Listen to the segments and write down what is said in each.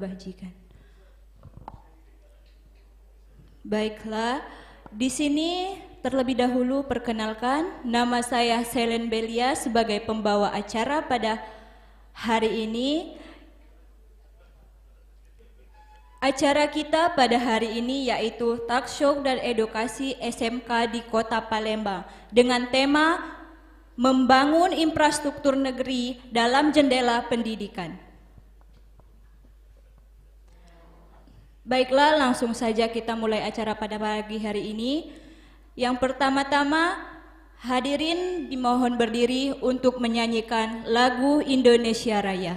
Bajikan. Baiklah, di sini terlebih dahulu perkenalkan, nama saya Selen Belia sebagai pembawa acara pada hari ini. Acara kita pada hari ini yaitu Talkshow dan Edukasi SMK di Kota Palembang dengan tema Membangun Infrastruktur Negeri dalam Jendela Pendidikan. Baiklah, langsung saja kita mulai acara pada pagi hari ini. Yang pertama-tama, hadirin dimohon berdiri untuk menyanyikan lagu Indonesia Raya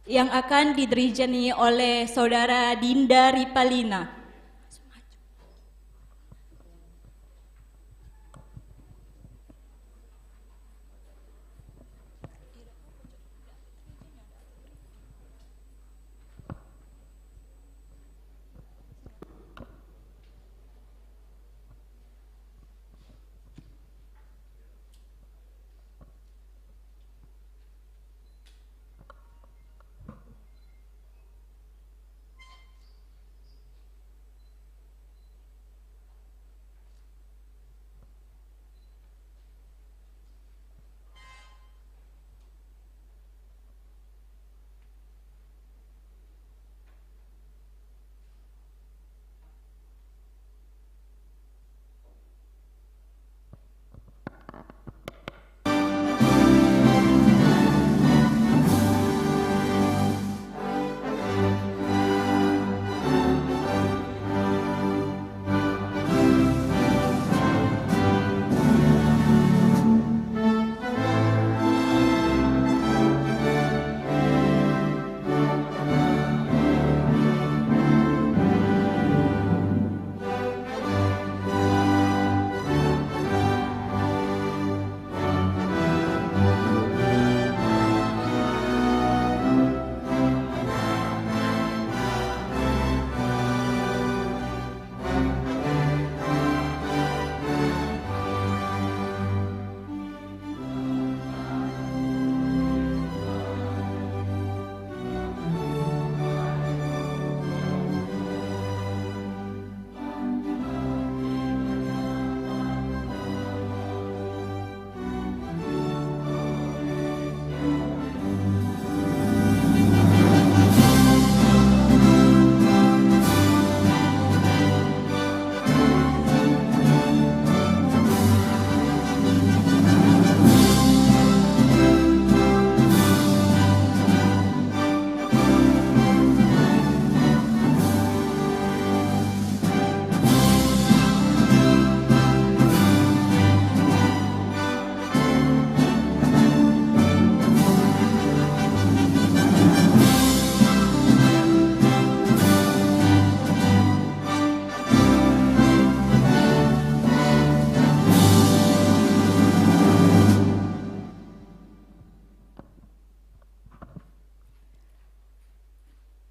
yang akan didirijeni oleh Saudara Dinda Ripalina.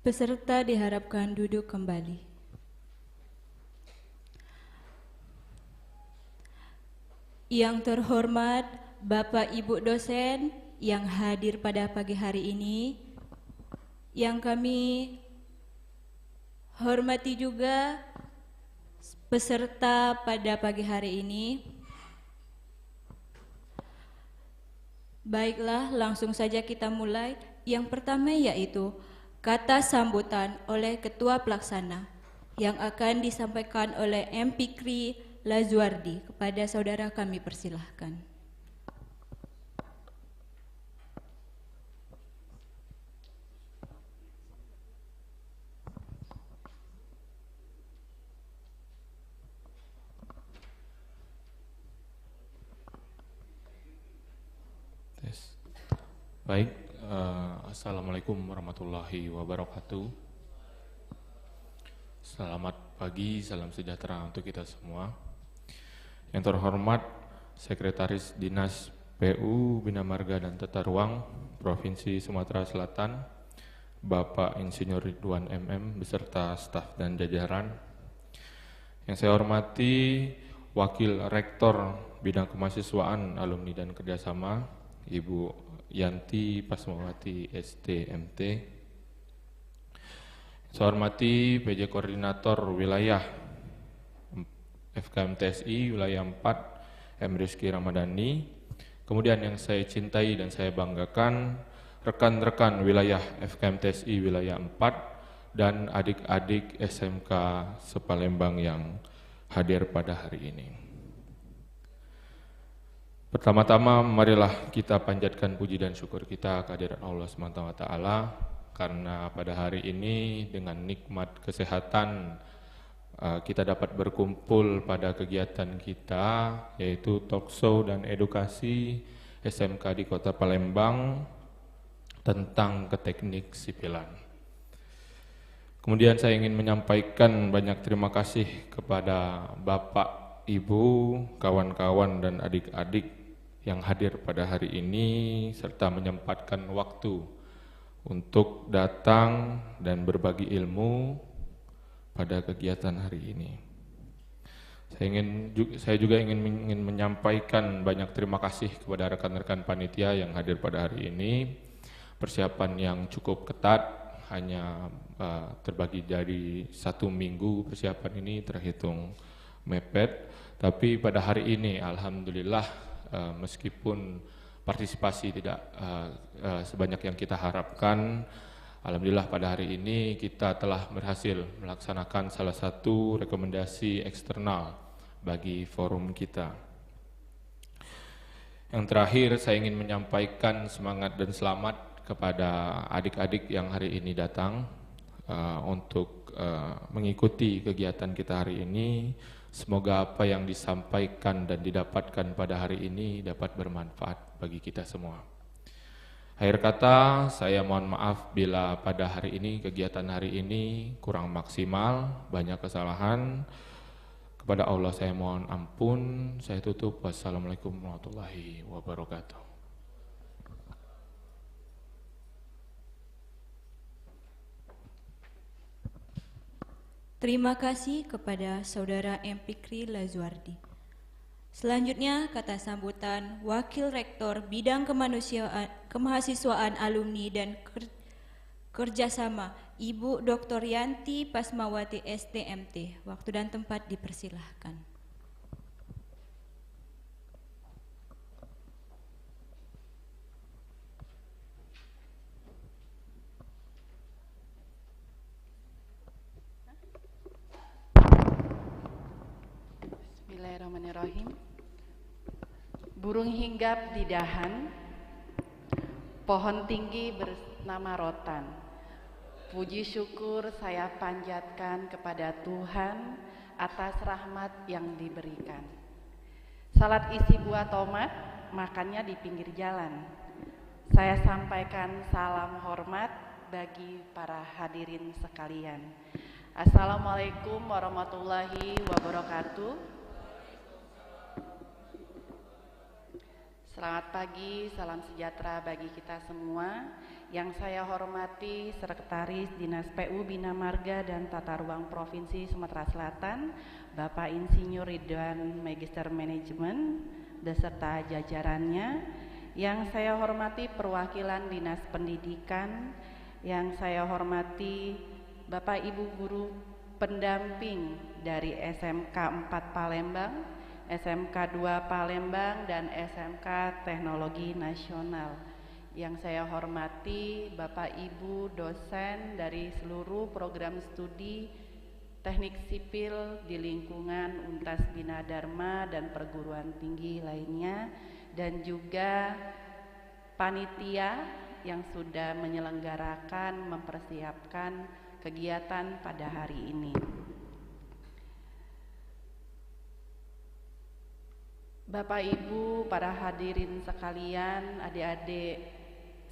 Peserta diharapkan duduk kembali. Yang terhormat Bapak Ibu dosen yang hadir pada pagi hari ini, yang kami hormati juga peserta pada pagi hari ini. Baiklah, langsung saja kita mulai. Yang pertama yaitu kata sambutan oleh Ketua Pelaksana yang akan disampaikan oleh M. Fikri Lazuardi. Kepada saudara kami persilahkan. Baik, Assalamualaikum warahmatullahi wabarakatuh. Selamat pagi, salam sejahtera untuk kita semua. Yang terhormat Sekretaris Dinas PU Bina Marga dan Tata Ruang Provinsi Sumatera Selatan, Bapak Insinyur Ridwan MM beserta staf dan jajaran. Yang saya hormati Wakil Rektor Bidang Kemahasiswaan, Alumni dan Kerjasama, Ibu Yanti Pasmawati STMT. Saya hormati PJ Koordinator Wilayah FKMTSI Wilayah 4 M. Rizky Ramadhani. Kemudian yang saya cintai dan saya banggakan rekan-rekan wilayah FKMTSI Wilayah 4 dan adik-adik SMK Sepalembang yang hadir pada hari ini. Pertama-tama marilah kita panjatkan puji dan syukur kita kehadirat Allah SWT, karena pada hari ini dengan nikmat kesehatan kita dapat berkumpul pada kegiatan kita, yaitu talkshow dan edukasi SMK di Kota Palembang tentang keteknik sipilan. Kemudian saya ingin menyampaikan banyak terima kasih kepada Bapak, Ibu, kawan-kawan dan adik-adik yang hadir pada hari ini serta menyempatkan waktu untuk datang dan berbagi ilmu pada kegiatan hari ini. Saya juga ingin menyampaikan banyak terima kasih kepada rekan-rekan panitia yang hadir pada hari ini. Persiapan yang cukup ketat, hanya terbagi dari 1 minggu persiapan ini terhitung mepet, tapi pada hari ini alhamdulillah meskipun partisipasi tidak sebanyak yang kita harapkan, alhamdulillah pada hari ini kita telah berhasil melaksanakan salah satu rekomendasi eksternal bagi forum kita. Yang terakhir saya ingin menyampaikan semangat dan selamat kepada adik-adik yang hari ini datang untuk mengikuti kegiatan kita hari ini. Semoga apa yang disampaikan dan didapatkan pada hari ini dapat bermanfaat bagi kita semua. Akhir kata, saya mohon maaf bila pada hari ini, kegiatan hari ini kurang maksimal, banyak kesalahan. Kepada Allah saya mohon ampun. Saya tutup. Wassalamualaikum warahmatullahi wabarakatuh. Terima kasih kepada Saudara M. Fikri Lazuardi. Selanjutnya kata sambutan Wakil Rektor Bidang Kemahasiswaan Alumni dan Kerjasama Ibu Dr. Yanti Pasmawati STMT. Waktu dan tempat dipersilahkan. Bismillahirrahmanirrahim. Burung hinggap di dahan, pohon tinggi bernama rotan. Puji syukur saya panjatkan kepada Tuhan atas rahmat yang diberikan. Salat isi buah tomat, makannya di pinggir jalan. Saya sampaikan salam hormat bagi para hadirin sekalian. Assalamualaikum warahmatullahi wabarakatuh. Selamat pagi, salam sejahtera bagi kita semua. Yang saya hormati Sekretaris Dinas PU Bina Marga dan Tata Ruang Provinsi Sumatera Selatan, Bapak Insinyur Ridwan Magister Manajemen beserta jajarannya. Yang saya hormati perwakilan Dinas Pendidikan, yang saya hormati Bapak Ibu guru pendamping dari SMK 4 Palembang, SMK 2 Palembang, dan SMK Teknologi Nasional. Yang saya hormati Bapak Ibu dosen dari seluruh program studi teknik sipil di lingkungan Untas Bina Dharma dan perguruan tinggi lainnya, dan juga panitia yang sudah menyelenggarakan, mempersiapkan kegiatan pada hari ini. Bapak Ibu, para hadirin sekalian, adik-adik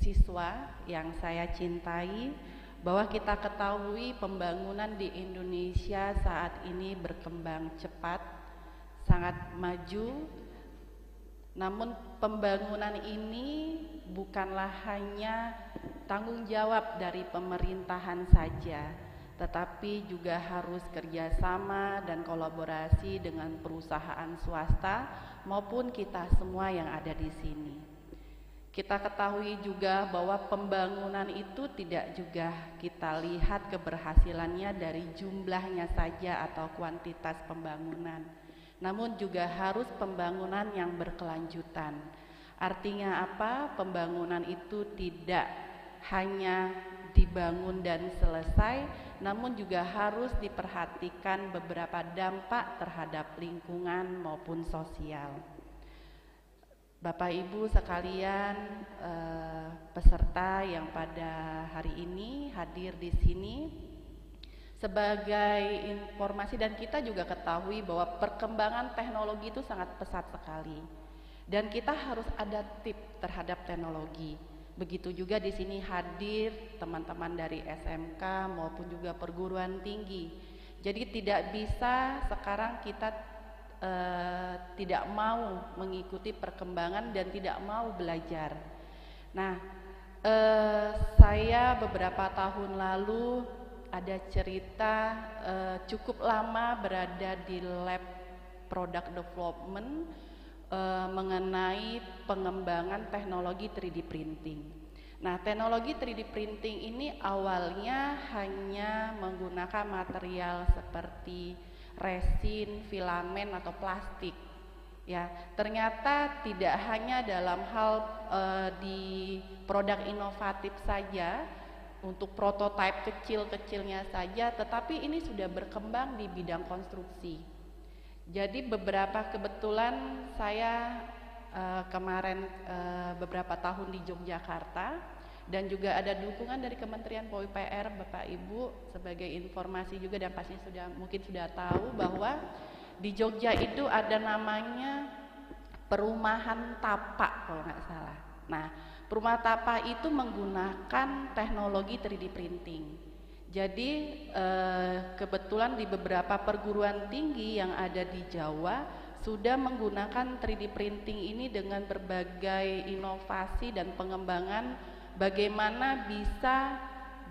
siswa yang saya cintai, bahwa kita ketahui pembangunan di Indonesia saat ini berkembang cepat, sangat maju. Namun pembangunan ini bukanlah hanya tanggung jawab dari pemerintahan saja, tetapi juga harus kerjasama dan kolaborasi dengan perusahaan swasta maupun kita semua yang ada di sini. Kita ketahui juga bahwa pembangunan itu tidak juga kita lihat keberhasilannya dari jumlahnya saja atau kuantitas pembangunan, namun juga harus pembangunan yang berkelanjutan. Artinya apa? Pembangunan itu tidak hanya dibangun dan selesai, namun juga harus diperhatikan beberapa dampak terhadap lingkungan maupun sosial. Bapak Ibu sekalian, peserta yang pada hari ini hadir di sini, sebagai informasi, dan kita juga ketahui bahwa perkembangan teknologi itu sangat pesat sekali, dan kita harus adaptif terhadap teknologi. Begitu juga di sini hadir teman-teman dari SMK maupun juga perguruan tinggi. Jadi tidak bisa sekarang kita tidak mau mengikuti perkembangan dan tidak mau belajar. Nah, saya beberapa tahun lalu ada cerita cukup lama berada di lab product development mengenai pengembangan teknologi 3D printing. Nah, teknologi 3D printing ini awalnya hanya menggunakan material seperti resin, filamen atau plastik. Ya, ternyata tidak hanya dalam hal di produk inovatif saja, untuk prototipe kecil-kecilnya saja, tetapi ini sudah berkembang di bidang konstruksi. Jadi kebetulan saya kemarin beberapa tahun di Yogyakarta, dan juga ada dukungan dari Kementerian PUPR, Bapak Ibu, sebagai informasi juga, dan pasti mungkin sudah tahu bahwa di Jogja itu ada namanya perumahan tapak kalau nggak salah. Nah, perumahan tapak itu menggunakan teknologi 3D printing. Jadi kebetulan di beberapa perguruan tinggi yang ada di Jawa sudah menggunakan 3D printing ini dengan berbagai inovasi dan pengembangan bagaimana bisa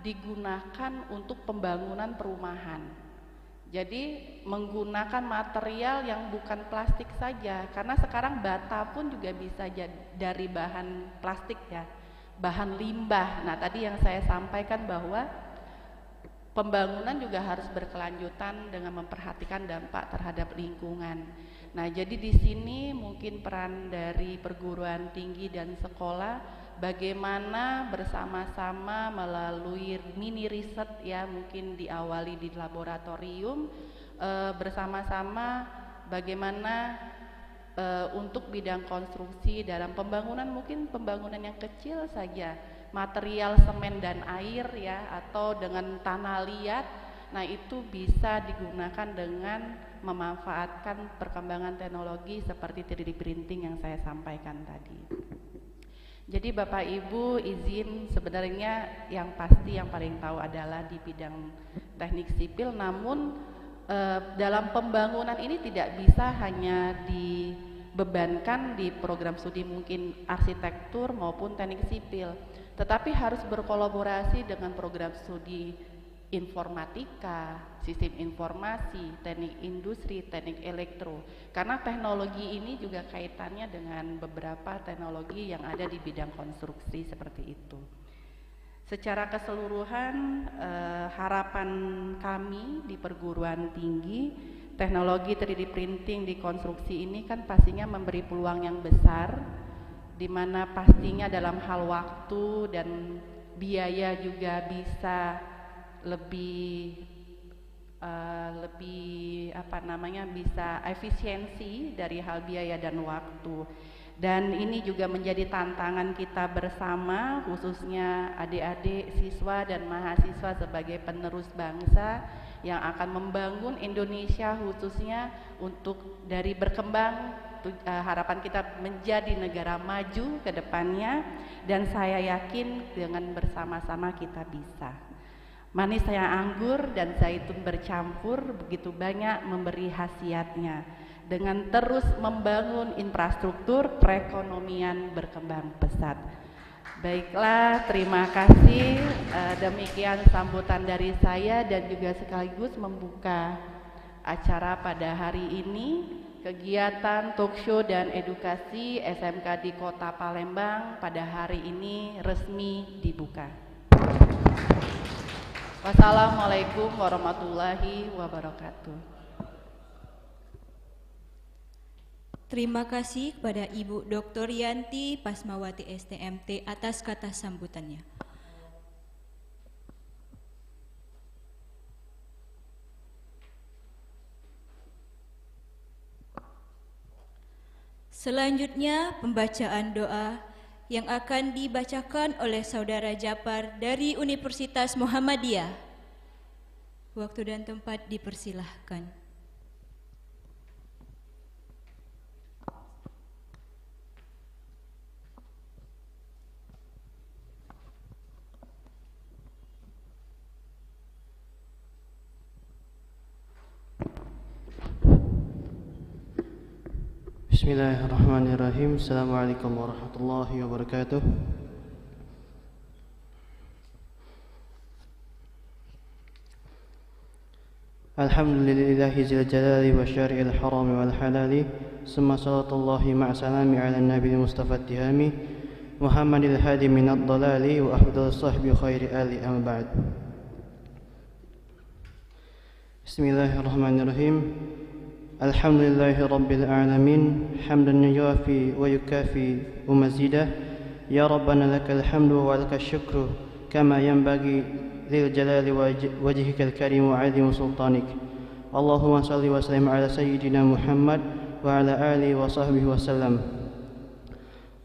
digunakan untuk pembangunan perumahan. Jadi menggunakan material yang bukan plastik saja, karena sekarang bata pun juga bisa dari bahan plastik ya, bahan limbah. Nah, tadi yang saya sampaikan bahwa pembangunan juga harus berkelanjutan dengan memperhatikan dampak terhadap lingkungan. Nah, jadi di sini mungkin peran dari perguruan tinggi dan sekolah bagaimana bersama-sama melalui mini riset ya, mungkin diawali di laboratorium, bersama-sama bagaimana untuk bidang konstruksi dalam pembangunan, mungkin pembangunan yang kecil saja, material semen dan air ya, atau dengan tanah liat. Nah, itu bisa digunakan dengan memanfaatkan perkembangan teknologi seperti 3D printing yang saya sampaikan tadi. Jadi Bapak Ibu izin, sebenarnya yang pasti yang paling tahu adalah di bidang teknik sipil, namun dalam pembangunan ini tidak bisa hanya dibebankan di program studi mungkin arsitektur maupun teknik sipil, tetapi harus berkolaborasi dengan program studi informatika, sistem informasi, teknik industri, teknik elektro, karena teknologi ini juga kaitannya dengan beberapa teknologi yang ada di bidang konstruksi seperti itu. Secara keseluruhan harapan kami di perguruan tinggi, teknologi 3D printing di konstruksi ini kan pastinya memberi peluang yang besar, di mana pastinya dalam hal waktu dan biaya juga bisa lebih bisa efisiensi dari hal biaya dan waktu. Dan ini juga menjadi tantangan kita bersama, khususnya adik-adik siswa dan mahasiswa sebagai penerus bangsa yang akan membangun Indonesia, khususnya untuk dari berkembang, harapan kita menjadi negara maju ke depannya, dan saya yakin dengan bersama-sama kita bisa. Manis sayang anggur dan zaitun bercampur begitu banyak memberi khasiatnya, dengan terus membangun infrastruktur perekonomian berkembang pesat. Baiklah, terima kasih. Demikian sambutan dari saya dan juga sekaligus membuka acara pada hari ini. kegiatan talkshow dan edukasi SMK di Kota Palembang pada hari ini resmi dibuka. Wassalamualaikum warahmatullahi wabarakatuh. Terima kasih kepada Ibu Dr. Yanti Pasmawati STMT atas kata sambutannya. Selanjutnya pembacaan doa yang akan dibacakan oleh Saudara Japar dari Universitas Muhammadiyah. Waktu dan tempat dipersilahkan. Bismillahirrahmanirrahim. Assalamualaikum warahmatullahi wabarakatuh. Alhamdulillahi zil jalali wa syari'il harami wal halali. Summa salatullahi ma'a salami ala nabi Mustafa tihami Muhammadil hadi minad dalali wa afdal sahbi khairi ali amma ba'd. Bismillahirrahmanirrahim. Alhamdulillahi rabbil alamin. Hamdan yuwafi wa yukafi umazidah. Ya Rabbana lakal hamdu wa lakal syukru kama yanbaghi dzil jalali wajhikal karim wa 'azimi sultanik. Allahumma salli wa sallim ala sayyidina Muhammad wa ala alihi wa sahbihi wa sallam.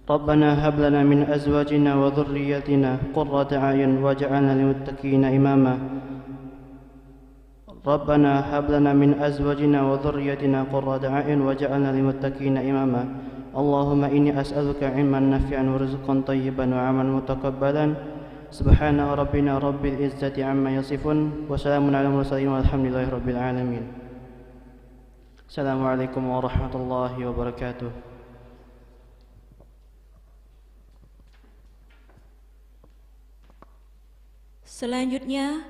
Rabbana hab lana min azwajina wa dhurriyyatina qurrata a'yun waj'alna lil muttaqina imama. ربنا هب لنا من أزواجنا وذريتنا قرة أعين وجعلنا للمتقين إماما اللهم إني أسألك علما نافعا ورزقا طيبا وعملا متقبلا سبحان ربنا رب العزة عما يصفون وسلام على المرسلين والحمد لله رب العالمين. السلام عليكم ورحمة الله وبركاته. Selanjutnya,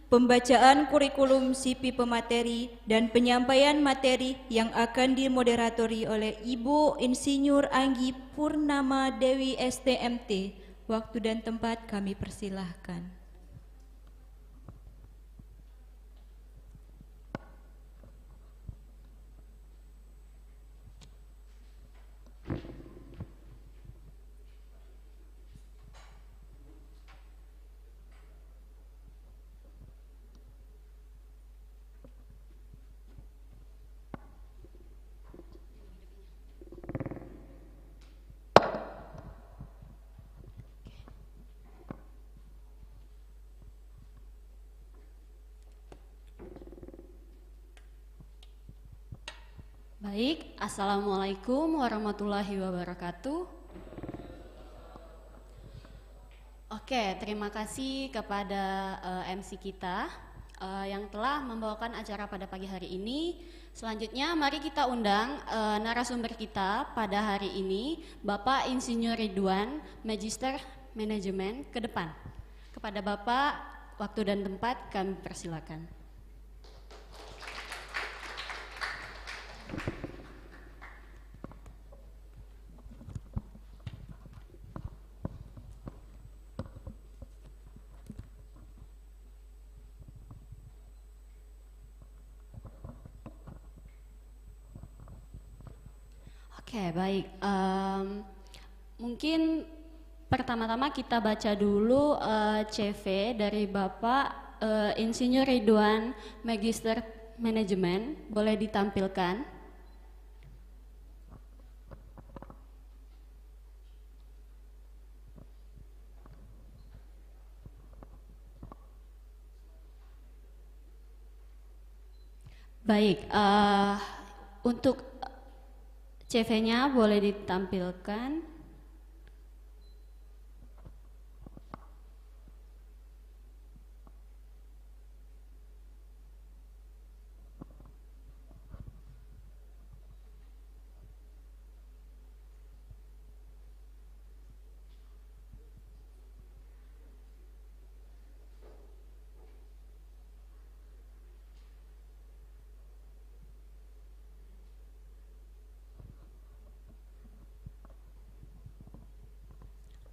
pembacaan kurikulum SIPI pemateri dan penyampaian materi yang akan dimoderatori oleh Ibu Insinyur Anggi Purnama Dewi STMT. Waktu dan tempat kami persilahkan. Baik, Assalamualaikum warahmatullahi wabarakatuh. Oke, terima kasih kepada MC kita yang telah membawakan acara pada pagi hari ini. Selanjutnya mari kita undang narasumber kita pada hari ini, Bapak Insinyur Ridwan, Magister Manajemen ke depan. Kepada Bapak, waktu dan tempat kami persilakan. Oke, baik. Mungkin pertama-tama kita baca dulu CV dari Bapak Insinyur Ridwan, Magister Manajemen. Boleh ditampilkan? Baik, untuk CV-nya boleh ditampilkan.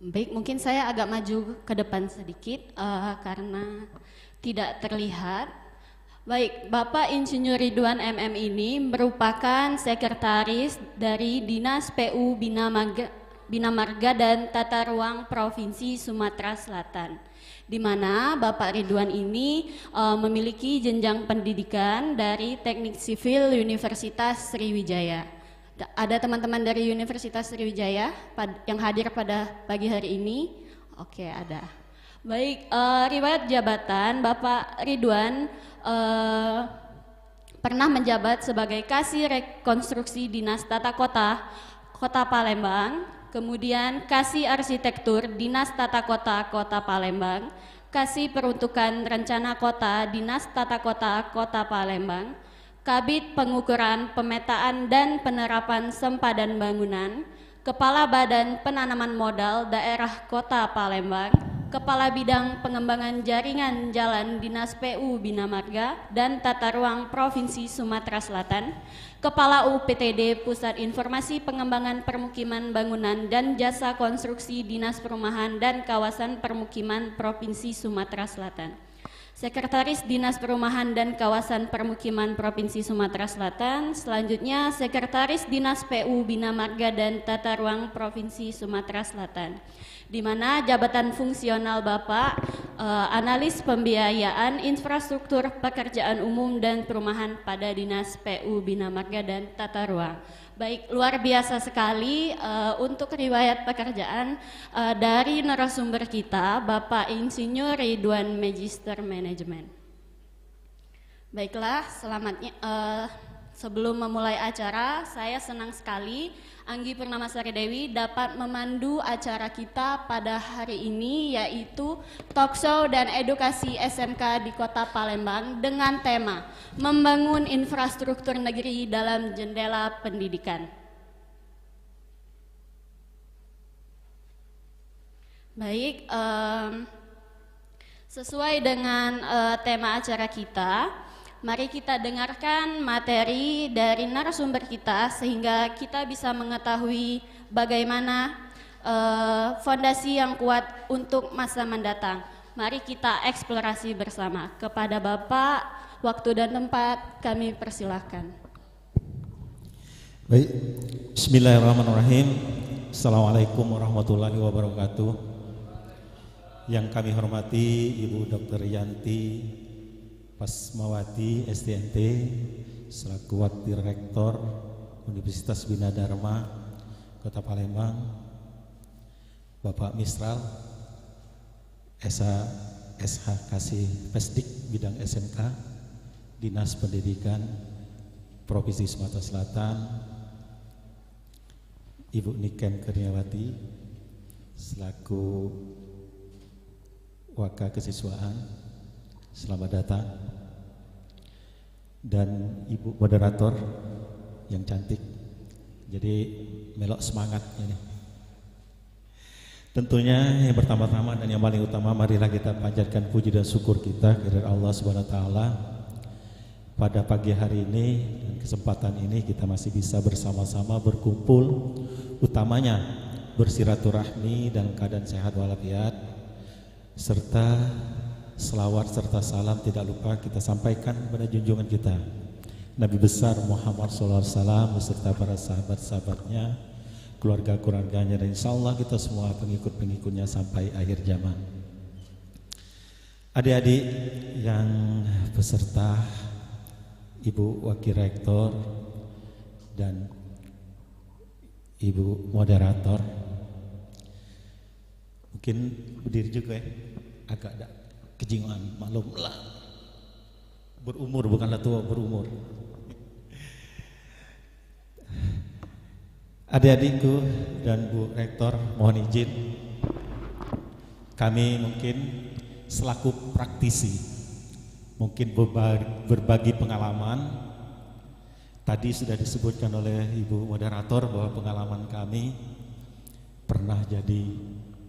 Baik, mungkin saya agak maju ke depan sedikit karena tidak terlihat. Baik, Bapak Insinyur Ridwan MM ini merupakan sekretaris dari Dinas PU Bina Marga dan Tata Ruang Provinsi Sumatera Selatan, di mana Bapak Ridwan ini memiliki jenjang pendidikan dari Teknik Sipil Universitas Sriwijaya. Ada teman-teman dari Universitas Sriwijaya yang hadir pada pagi hari ini? Oke, ada. Baik, riwayat jabatan Bapak Ridwan pernah menjabat sebagai Kasih Rekonstruksi Dinas Tata Kota Kota Palembang, kemudian Kasih Arsitektur Dinas Tata Kota Kota Palembang, Kasih Peruntukan Rencana Kota Dinas Tata Kota Kota Palembang, Kabid Pengukuran, Pemetaan dan Penerapan Sempadan Bangunan, Kepala Badan Penanaman Modal Daerah Kota Palembang, Kepala Bidang Pengembangan Jaringan Jalan Dinas PU Bina Marga dan Tata Ruang Provinsi Sumatera Selatan, Kepala UPTD Pusat Informasi Pengembangan Permukiman Bangunan dan Jasa Konstruksi Dinas Perumahan dan Kawasan Permukiman Provinsi Sumatera Selatan, Sekretaris Dinas Perumahan dan Kawasan Permukiman Provinsi Sumatera Selatan, selanjutnya Sekretaris Dinas PU Bina Marga dan Tata Ruang Provinsi Sumatera Selatan, di mana jabatan fungsional Bapak Analis Pembiayaan Infrastruktur Pekerjaan Umum dan Perumahan pada Dinas PU Bina Marga dan Tata Ruang. Baik, luar biasa sekali untuk riwayat pekerjaan dari narasumber kita, Bapak Insinyur Ridwan Magister Manajemen. Baiklah, sebelum memulai acara, saya senang sekali Anggi Purnamasari Dewi dapat memandu acara kita pada hari ini, yaitu Talkshow dan Edukasi SMK di Kota Palembang dengan tema Membangun Infrastruktur Negeri dalam Jendela Pendidikan. Baik, sesuai dengan tema acara kita, mari kita dengarkan materi dari narasumber kita sehingga kita bisa mengetahui bagaimana fondasi yang kuat untuk masa mendatang. Mari kita eksplorasi bersama. Kepada Bapak, waktu dan tempat kami persilahkan. Baik, bismillahirrahmanirrahim. Assalamualaikum warahmatullahi wabarakatuh. Yang kami hormati Ibu Dr. Yanti Pasmawati STNT selaku Wakil Rektor Universitas Bina Dharma Kota Palembang, Bapak Misral SH Kasih Pesdik bidang SMK Dinas Pendidikan Provinsi Sumatera Selatan, Ibu Niken Kurniawati selaku Waka Kesiswaan, selamat datang. Dan Ibu moderator yang cantik, jadi melok semangat ini. Tentunya yang pertama-tama dan yang paling utama, marilah kita panjatkan puji dan syukur kita kepada Allah Subhanahu wa taala. Pada pagi hari ini dan kesempatan ini kita masih bisa bersama-sama berkumpul, utamanya bersiraturahmi dalam keadaan sehat walafiat, serta selawat serta salam tidak lupa kita sampaikan kepada junjungan kita Nabi besar Muhammad SAW beserta para sahabat-sahabatnya, keluarga-keluarganya, dan insya Allah kita semua pengikut-pengikutnya sampai akhir zaman. Adik-adik yang beserta Ibu Wakil Rektor dan Ibu Moderator, mungkin berdiri juga ya, agak ada kejingan, maklum lah, berumur bukanlah tua, berumur. Adik-adikku dan Bu Rektor, mohon izin kami mungkin selaku praktisi mungkin berbagi pengalaman. Tadi sudah disebutkan oleh Ibu Moderator bahwa pengalaman kami pernah jadi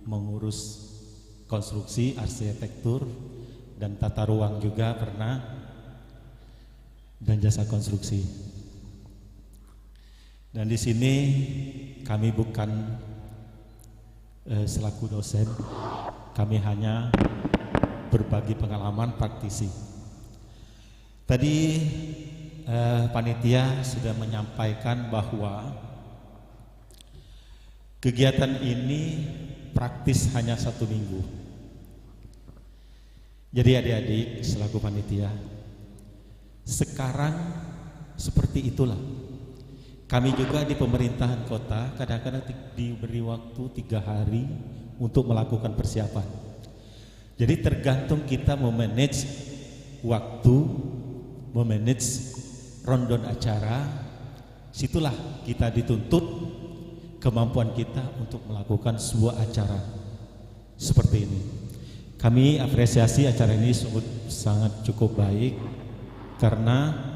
mengurus konstruksi, arsitektur, dan tata ruang juga pernah, dan jasa konstruksi. Dan di sini kami bukan selaku dosen, kami hanya berbagi pengalaman praktisi. Tadi panitia sudah menyampaikan bahwa kegiatan ini praktis hanya 1 minggu. Jadi adik-adik selaku panitia, sekarang seperti itulah. Kami juga di pemerintahan kota kadang-kadang diberi waktu 3 hari untuk melakukan persiapan. Jadi tergantung kita memanage waktu, memanage rondon acara, situlah kita dituntut kemampuan kita untuk melakukan sebuah acara seperti ini. Kami apresiasi acara ini sangat cukup baik karena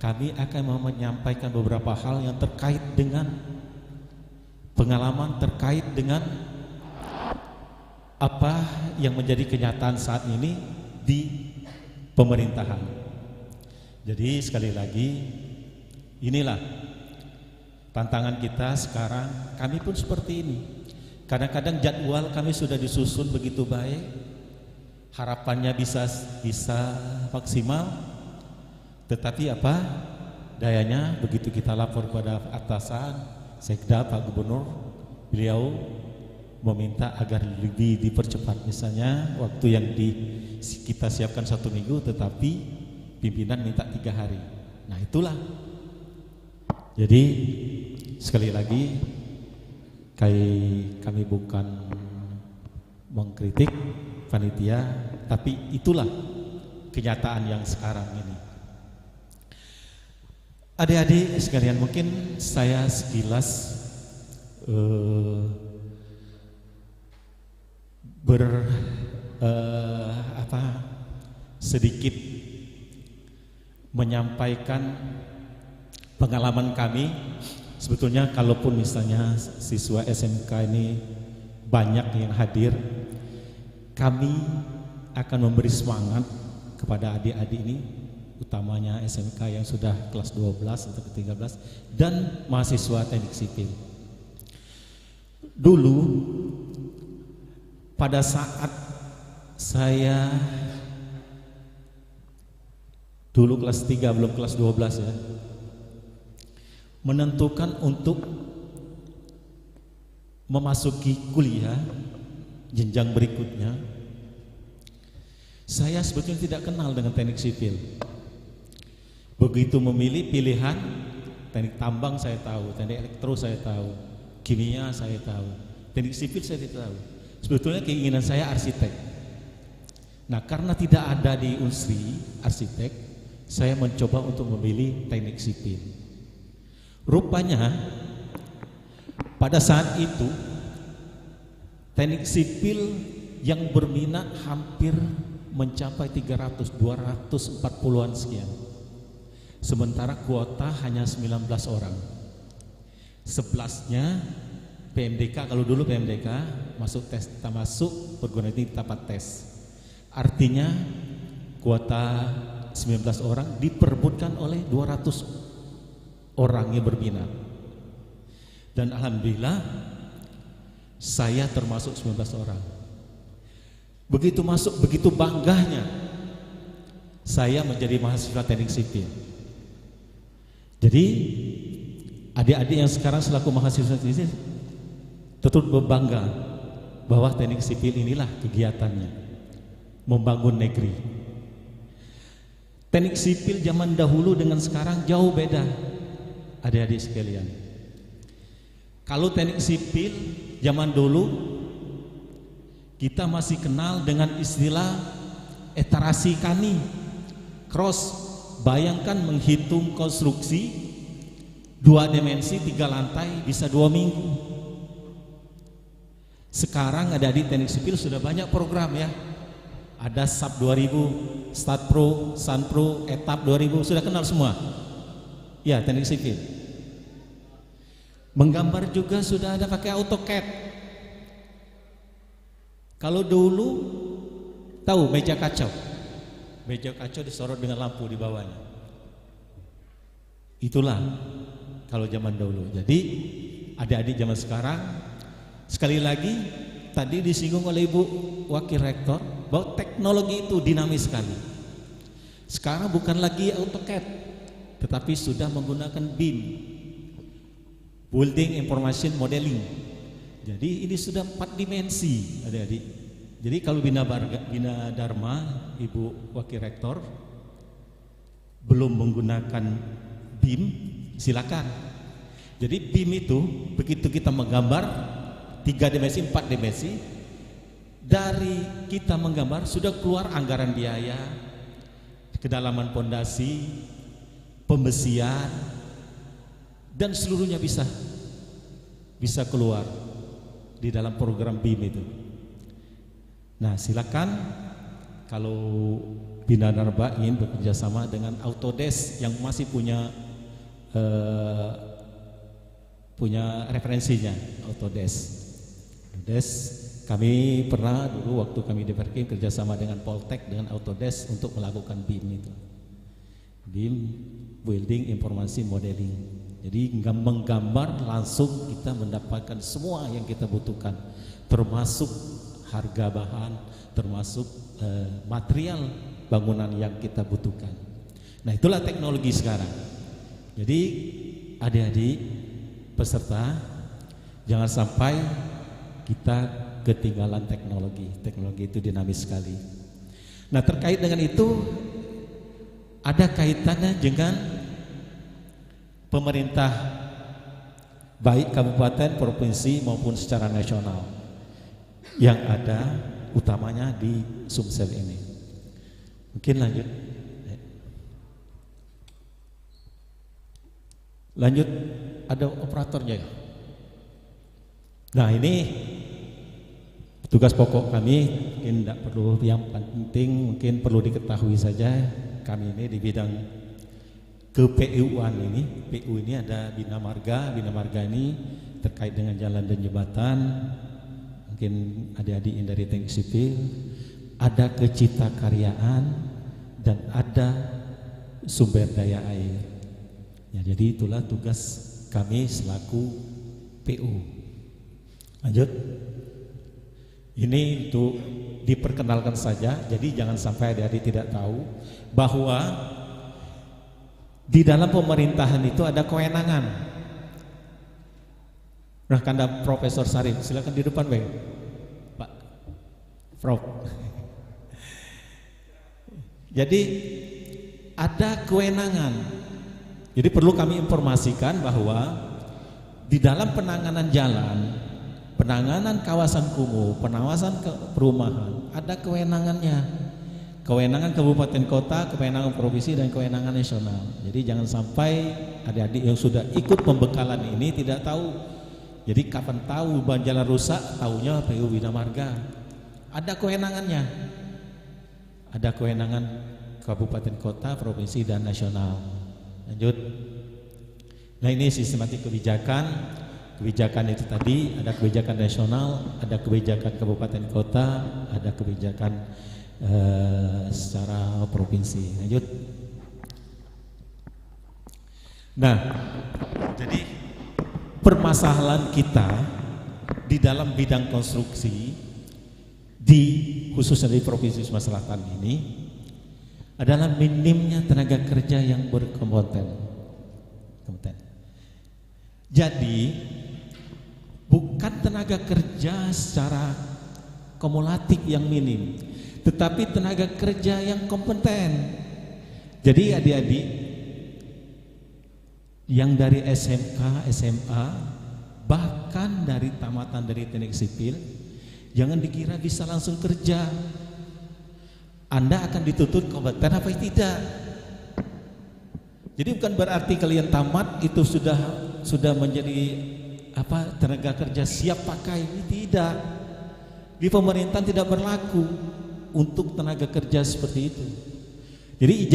kami akan menyampaikan beberapa hal yang terkait dengan pengalaman, terkait dengan apa yang menjadi kenyataan saat ini di pemerintahan. Jadi sekali lagi, inilah tantangan kita sekarang. Kami pun seperti ini. Kadang-kadang jadwal kami sudah disusun begitu baik, harapannya bisa maksimal, tetapi apa dayanya begitu kita lapor kepada atasan, Sekda, Pak Gubernur, beliau meminta agar lebih dipercepat. Misalnya waktu yang kita siapkan 1 minggu, tetapi pimpinan minta 3 hari. Nah itulah. Jadi sekali lagi kami bukan mengkritik panitia, tapi itulah kenyataan yang sekarang ini. Adik-adik sekalian, mungkin saya sekilas sedikit menyampaikan pengalaman kami. Sebetulnya kalaupun misalnya siswa SMK ini banyak yang hadir, kami akan memberi semangat kepada adik-adik ini, utamanya SMK yang sudah kelas 12 atau ke-13 dan mahasiswa teknik sipil. Dulu pada saat saya dulu kelas 3 belum kelas 12 ya, menentukan untuk memasuki kuliah jenjang berikutnya, saya sebetulnya tidak kenal dengan teknik sipil. Begitu memilih pilihan, teknik tambang saya tahu, teknik elektro saya tahu, kimia saya tahu, teknik sipil saya tidak tahu. Sebetulnya keinginan saya arsitek. Nah, karena tidak ada di Unsri arsitek, saya mencoba untuk memilih teknik sipil. Rupanya pada saat itu teknik sipil yang berminat hampir mencapai 300, 240-an sekian. Sementara kuota hanya 19 orang. 11-nya PMDK, kalau dulu PMDK masuk tes, masuk perguruan tinggi dapat tes. Artinya kuota 19 orang diperebutkan oleh 200 orang yang berminat. Dan alhamdulillah saya termasuk 19 orang. Begitu masuk, begitu bangganya saya menjadi mahasiswa teknik sipil. Jadi adik-adik yang sekarang selaku mahasiswa teknik sipil tetap berbangga bahwa teknik sipil inilah kegiatannya, membangun negeri. Teknik sipil zaman dahulu dengan sekarang jauh beda, adik-adik sekalian. Kalau teknik sipil zaman dulu kita masih kenal dengan istilah etarasi kani, cross. Bayangkan menghitung konstruksi 2 dimensi 3 lantai bisa 2 minggu. Sekarang ada di teknik sipil sudah banyak program ya. Ada SAP 2000, StatPro, SunPro, Etap 2000, sudah kenal semua. Ya, teknik sipil. Menggambar juga sudah ada pakai AutoCAD. Kalau dulu tahu meja kacau. Meja kacau disorot dengan lampu di bawahnya. Itulah kalau zaman dahulu. Jadi adik-adik zaman sekarang Sekali lagi, tadi disinggung oleh Ibu Wakil Rektor bahwa teknologi itu dinamis sekali. Sekarang bukan lagi AutoCAD, tetapi sudah menggunakan BIM, Building Information Modeling. Jadi ini sudah 4 dimensi, adik-adik. Jadi kalau Bina Dharma, Ibu Wakil Rektor belum menggunakan BIM, silakan. Jadi BIM itu begitu kita menggambar 3 dimensi, 4 dimensi, dari kita menggambar sudah keluar anggaran biaya, kedalaman pondasi, pembesian, dan seluruhnya bisa keluar di dalam program BIM itu. Nah, silakan kalau Bina Dharma ingin bekerja sama dengan Autodesk yang masih punya referensinya, Autodesk. Kami pernah dulu waktu kami di Perkim kerjasama dengan Poltek dengan Autodesk untuk melakukan BIM itu. BIM, Building Information Modeling. Jadi menggambar langsung kita mendapatkan semua yang kita butuhkan, termasuk harga bahan, termasuk material bangunan yang kita butuhkan. Nah, itulah teknologi sekarang. Jadi adik-adik peserta, jangan sampai kita ketinggalan teknologi. Teknologi itu dinamis sekali. Nah, terkait dengan itu ada kaitannya dengan pemerintah baik kabupaten, provinsi maupun secara nasional yang ada utamanya di Sumsel ini. Mungkin lanjut ada operatornya ya. Nah, ini tugas pokok kami, mungkin tidak perlu yang penting, mungkin perlu diketahui saja kami ini di bidang ke-PU-an ini. PU ini ada Bina Marga ini terkait dengan jalan dan jembatan, mungkin adik-adik yang dari teknik sipil, ada kecipta karyaan, dan ada sumber daya air. Ya, jadi itulah tugas kami selaku PU. Lanjut. Ini untuk diperkenalkan saja, jadi jangan sampai adik-adik tidak tahu bahwa di dalam pemerintahan itu ada kewenangan. Nah, Kanda Profesor Sarif, silakan di depan, Bang. Pak Prof. Jadi ada kewenangan. Jadi perlu kami informasikan bahwa di dalam penanganan jalan, penanganan kawasan kumuh, pengawasan perumahan, ada kewenangannya. Kewenangan kabupaten kota, kewenangan provinsi, dan kewenangan nasional. Jadi jangan sampai adik-adik yang sudah ikut pembekalan ini tidak tahu. Jadi kapan tahu jalan rusak, tahunya PU Bina Marga. Ada kewenangannya. Ada kewenangan kabupaten kota, provinsi, dan nasional. Lanjut. Nah, ini sistematik kebijakan. Kebijakan itu tadi ada kebijakan nasional, ada kebijakan kabupaten kota, ada kebijakan secara provinsi. Lanjut. Nah, jadi permasalahan kita di dalam bidang konstruksi khususnya di Provinsi Sumatera Selatan ini adalah minimnya tenaga kerja yang berkompeten. Jadi bukan tenaga kerja secara kumulatif yang minim, tetapi tenaga kerja yang kompeten. Jadi adik-adik yang dari SMK, SMA, bahkan dari tamatan dari teknik sipil, jangan dikira bisa langsung kerja. Anda akan dituntut kompeten apa tidak. Jadi bukan berarti kalian tamat itu sudah menjadi tenaga kerja siap pakai, ini tidak. Di pemerintahan tidak berlaku untuk tenaga kerja seperti itu. Jadi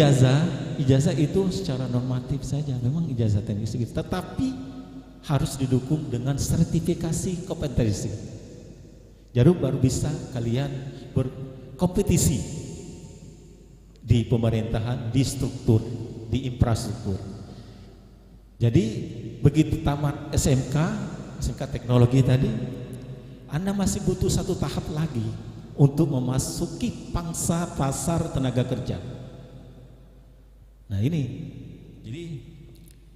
ijazah itu secara normatif saja, memang ijazah teknik sipil, tetapi harus didukung dengan sertifikasi kompetensi. Jadi baru bisa kalian berkompetisi di pemerintahan, di struktur, di infrastruktur. Jadi begitu tamat SMK teknologi tadi, Anda masih butuh satu tahap lagi untuk memasuki pangsa pasar tenaga kerja. Nah ini, jadi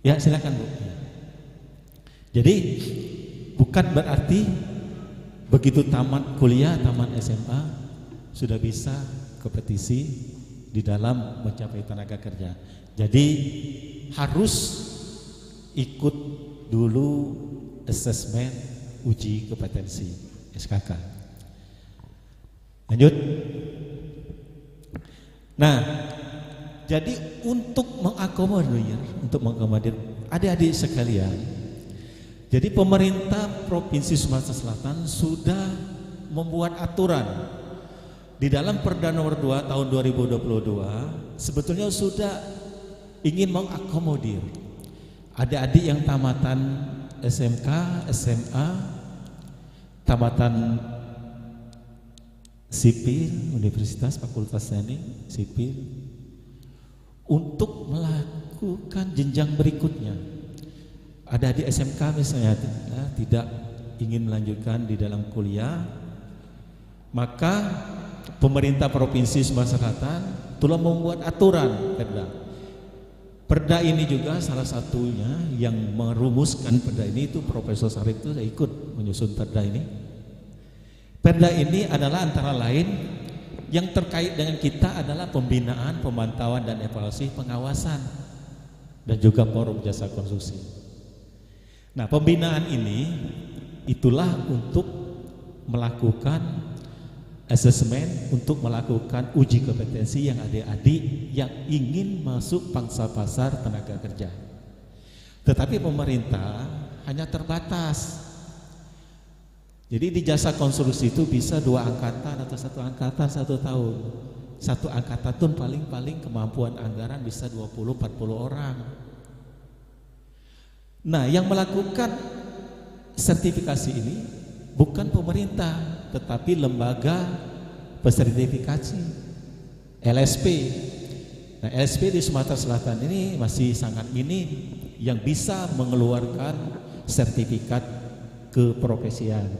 ya silakan Bu. Jadi bukan berarti begitu tamat kuliah, tamat SMA sudah bisa kompetisi di dalam mencapai tenaga kerja. Jadi harus ikut dulu asesmen uji kompetensi SKK. Lanjut. Nah, jadi untuk mengakomodir adik-adik sekalian, jadi pemerintah Provinsi Sumatera Selatan sudah membuat aturan di dalam Perda nomor 2 tahun 2022 sebetulnya sudah ingin mengakomodir adik-adik yang tamatan SMK, SMA, tamatan sipil, Universitas Fakultas Teknik Sipil untuk melakukan jenjang berikutnya. Adik-adik SMK misalnya tidak ingin melanjutkan di dalam kuliah, maka pemerintah Provinsi Sumatera Selatan telah membuat aturan Perda. Perda ini juga salah satunya yang merumuskan Perda ini itu Profesor Sarif itu ikut menyusun Perda ini. Perda ini adalah antara lain yang terkait dengan kita adalah pembinaan, pemantauan dan evaluasi pengawasan dan juga forum jasa konstruksi. Nah, pembinaan ini itulah untuk melakukan asesmen, untuk melakukan uji kompetensi yang adik-adik yang ingin masuk pangsa pasar tenaga kerja. Tetapi pemerintah hanya terbatas. Jadi di jasa konstruksi itu bisa 2 angkatan atau 1 angkatan 1 tahun. 1 angkatan itu paling kemampuan anggaran bisa 20-40 orang. Nah, yang melakukan sertifikasi ini bukan pemerintah, tetapi lembaga pensertifikasi LSP. Nah, LSP di Sumatera Selatan ini masih sangat minim yang bisa mengeluarkan sertifikat keprofesian.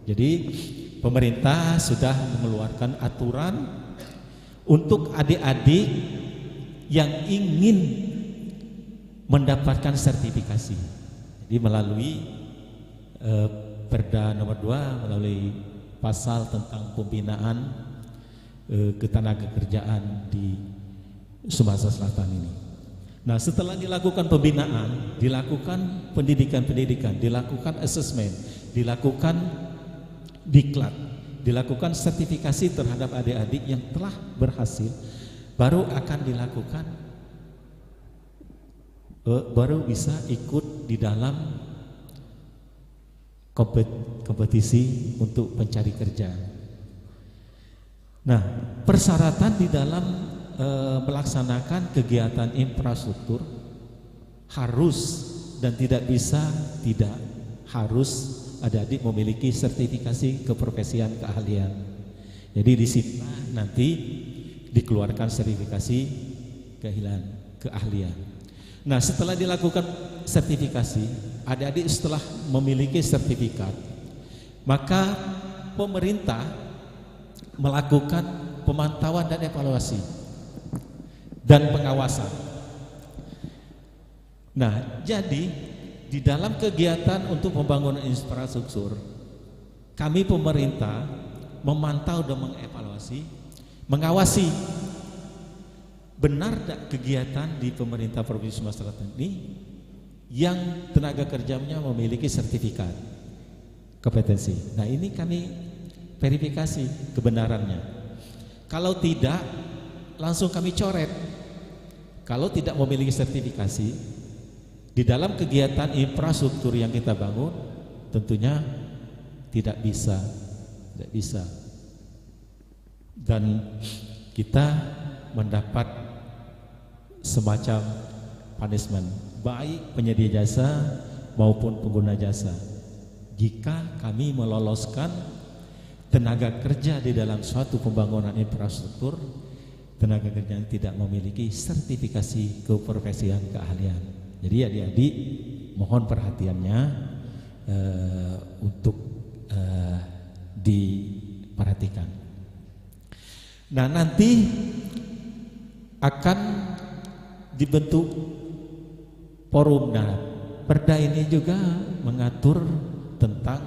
Jadi pemerintah sudah mengeluarkan aturan untuk adik-adik yang ingin mendapatkan sertifikasi. Jadi melalui Perda nomor 2 melalui pasal tentang pembinaan ketenagakerjaan di Sumatera Selatan ini. Nah, setelah dilakukan pembinaan, dilakukan pendidikan, dilakukan asesmen, dilakukan diklat, dilakukan sertifikasi terhadap adik-adik yang telah berhasil, baru akan dilakukan, baru bisa ikut di dalam kompetisi untuk pencari kerja. Nah, persyaratan di dalam melaksanakan kegiatan infrastruktur harus dan tidak harus adik-adik memiliki sertifikasi keprofesian keahlian. Jadi di situ nanti dikeluarkan sertifikasi keahlian. Nah, setelah dilakukan sertifikasi, adik-adik setelah memiliki sertifikat, maka pemerintah melakukan pemantauan dan evaluasi dan pengawasan. Nah, jadi di dalam kegiatan untuk pembangunan infrastruktur, kami pemerintah memantau dan mengevaluasi, mengawasi benar tak kegiatan di pemerintah Provinsi Sumatera Selatan ini yang tenaga kerjanya memiliki sertifikat kompetensi. Nah, ini kami verifikasi kebenarannya. Kalau tidak, langsung kami coret. Kalau tidak memiliki sertifikasi di dalam kegiatan infrastruktur yang kita bangun, tentunya tidak bisa. Dan kita mendapat semacam punishment, baik penyedia jasa maupun pengguna jasa, jika kami meloloskan tenaga kerja di dalam suatu pembangunan infrastruktur, tenaga kerja yang tidak memiliki sertifikasi keprofesian keahlian. Jadi adik-adik mohon perhatiannya untuk diperhatikan. Nah, nanti akan dibentuk forum. Nah, perda ini juga mengatur tentang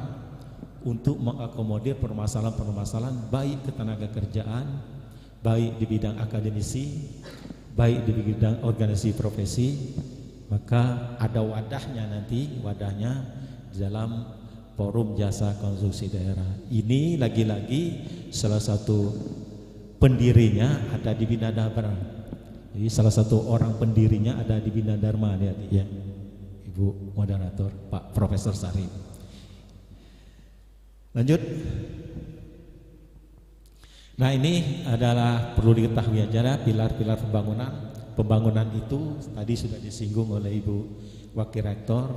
untuk mengakomodir permasalahan-permasalahan baik ketenaga kerjaan, baik di bidang akademisi, baik di bidang organisasi profesi. Maka ada wadahnya nanti, wadahnya di dalam forum jasa konstruksi daerah. Ini lagi-lagi salah satu pendirinya ada di Bina Dharma. Jadi salah satu orang pendirinya ada di Bina Dharma ya, Ibu moderator, Pak Profesor Sarip. Lanjut. Nah, ini adalah perlu diketahui aja pilar-pilar pembangunan. Pembangunan itu tadi sudah disinggung oleh Ibu Wakil Rektor.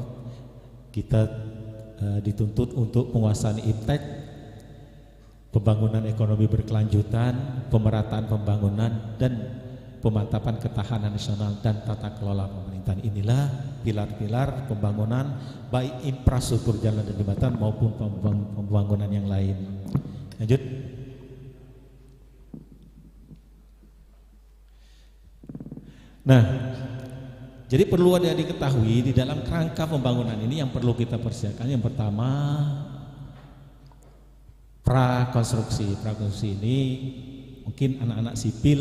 Kita dituntut untuk penguasaan iptek, pembangunan ekonomi berkelanjutan, pemerataan pembangunan, dan pemantapan ketahanan nasional dan tata kelola pemerintahan. Inilah pilar-pilar pembangunan baik infrastruktur jalan dan jembatan maupun pembangunan yang lain. Lanjut. Nah, jadi perlu ada diketahui di dalam kerangka pembangunan ini yang perlu kita persiapkan. Yang pertama, prakonstruksi. Prakonstruksi ini mungkin anak-anak sipil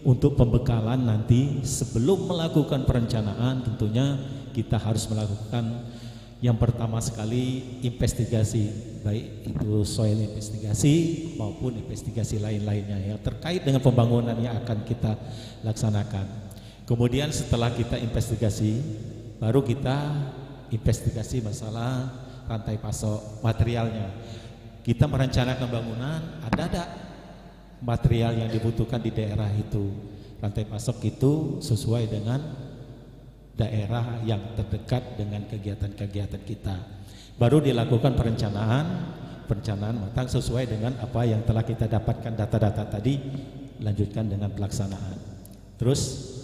untuk pembekalan nanti sebelum melakukan perencanaan. Tentunya kita harus melakukan yang pertama sekali investigasi, baik itu soil investigasi maupun investigasi lain-lainnya yang terkait dengan pembangunan yang akan kita laksanakan. Kemudian setelah kita investigasi, baru kita investigasi masalah rantai pasok materialnya. Kita merencanakan bangunan, ada material yang dibutuhkan di daerah itu. Rantai pasok itu sesuai dengan daerah yang terdekat dengan kegiatan-kegiatan kita. Baru dilakukan perencanaan matang sesuai dengan apa yang telah kita dapatkan data-data tadi, lanjutkan dengan pelaksanaan. Terus,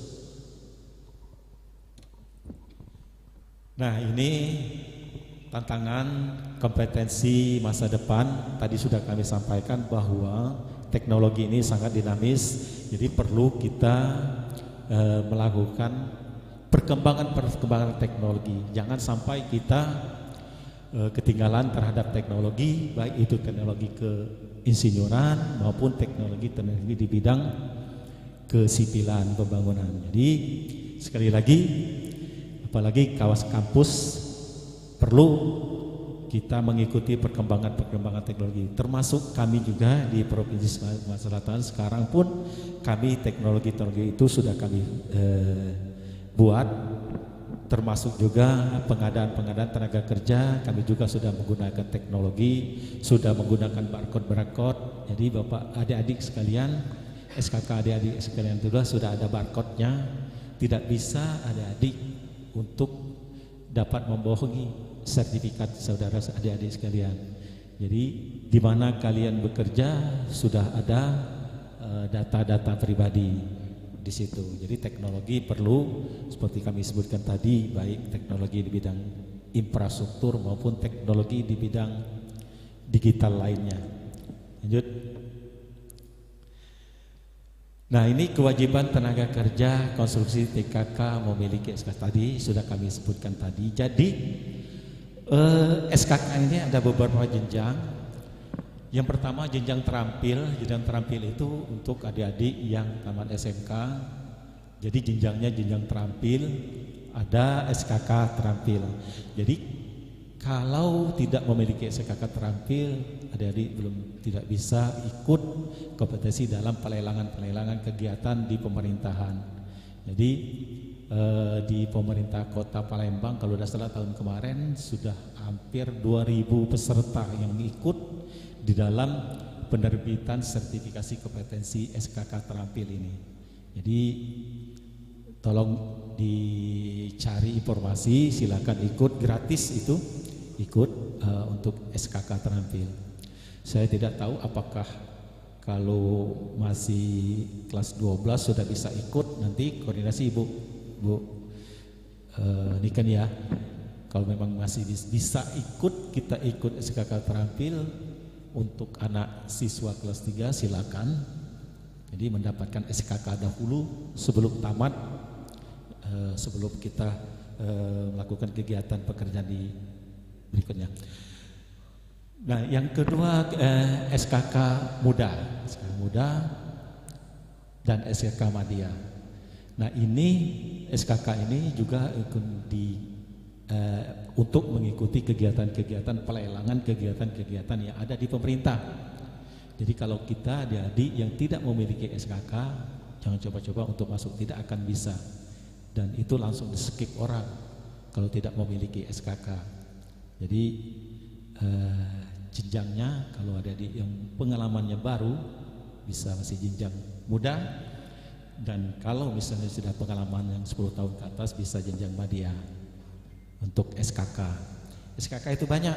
nah ini tantangan kompetensi masa depan. Tadi sudah kami sampaikan bahwa teknologi ini sangat dinamis, jadi perlu kita melakukan perkembangan teknologi. Jangan sampai kita ketinggalan terhadap teknologi, baik itu teknologi keinsinyuran maupun teknologi di bidang kesipilan pembangunan. Jadi sekali lagi, apalagi kawasan kampus perlu kita mengikuti perkembangan teknologi, termasuk kami juga di Provinsi Sumatera Selatan. Sekarang pun kami teknologi itu sudah kami buat, termasuk juga pengadaan tenaga kerja. Kami juga sudah menggunakan teknologi, sudah menggunakan barcode. Jadi Bapak adik-adik sekalian, SKK adik-adik sekalian itu sudah ada barcode-nya. Tidak bisa adik-adik untuk dapat membohongi sertifikat saudara adik-adik sekalian. Jadi di mana kalian bekerja sudah ada data-data pribadi di situ. Jadi teknologi perlu seperti kami sebutkan tadi, baik teknologi di bidang infrastruktur maupun teknologi di bidang digital lainnya. Lanjut. Nah, ini kewajiban tenaga kerja konstruksi TKK memiliki SKK tadi sudah kami sebutkan tadi. Jadi SKK ini ada beberapa jenjang. Yang pertama jenjang terampil. Jenjang terampil itu untuk adik-adik yang tamat SMK. Jadi jenjangnya jenjang terampil, ada SKK terampil. Jadi kalau tidak memiliki SKK terampil, adik-adik tidak bisa ikut kompetensi dalam pelelangan kegiatan di pemerintahan. Jadi di pemerintah Kota Palembang kalau tidak salah tahun kemarin sudah hampir 2.000 peserta yang ikut di dalam penerbitan sertifikasi kompetensi SKK terampil ini. Jadi tolong dicari informasi, silakan ikut, gratis itu ikut untuk SKK terampil. Saya tidak tahu apakah kalau masih kelas 12 sudah bisa ikut, nanti koordinasi Bu Niken ya. kalau memang masih bisa ikut, kita ikut SKK terampil. Untuk anak siswa kelas 3 silakan. Jadi mendapatkan SKK dahulu sebelum tamat, sebelum kita melakukan kegiatan pekerjaan di berikutnya. Nah, yang kedua SKK muda dan SKK Madya. Nah, ini SKK ini juga untuk mengikuti kegiatan-kegiatan pelelangan, kegiatan-kegiatan yang ada di pemerintah. Jadi kalau kita adik-adik yang tidak memiliki SKK, jangan coba-coba untuk masuk, tidak akan bisa. Dan itu langsung di-skip orang kalau tidak memiliki SKK. Jadi jenjangnya kalau adik-adik yang pengalamannya baru bisa masih jenjang muda, dan kalau misalnya sudah pengalaman yang 10 tahun ke atas bisa jenjang Madya. Untuk SKK itu banyak,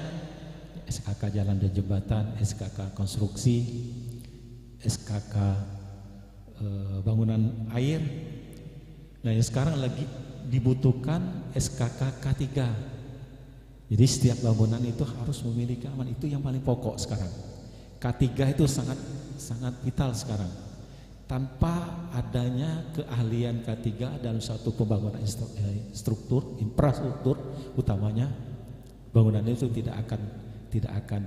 SKK jalan dan jembatan, SKK konstruksi, SKK bangunan air. Nah, yang sekarang lagi dibutuhkan SKK K3. Jadi setiap bangunan itu harus memiliki aman, itu yang paling pokok sekarang. K3 itu sangat vital sekarang. Tanpa adanya keahlian K3 dalam suatu pembangunan infrastruktur utamanya, bangunan itu tidak akan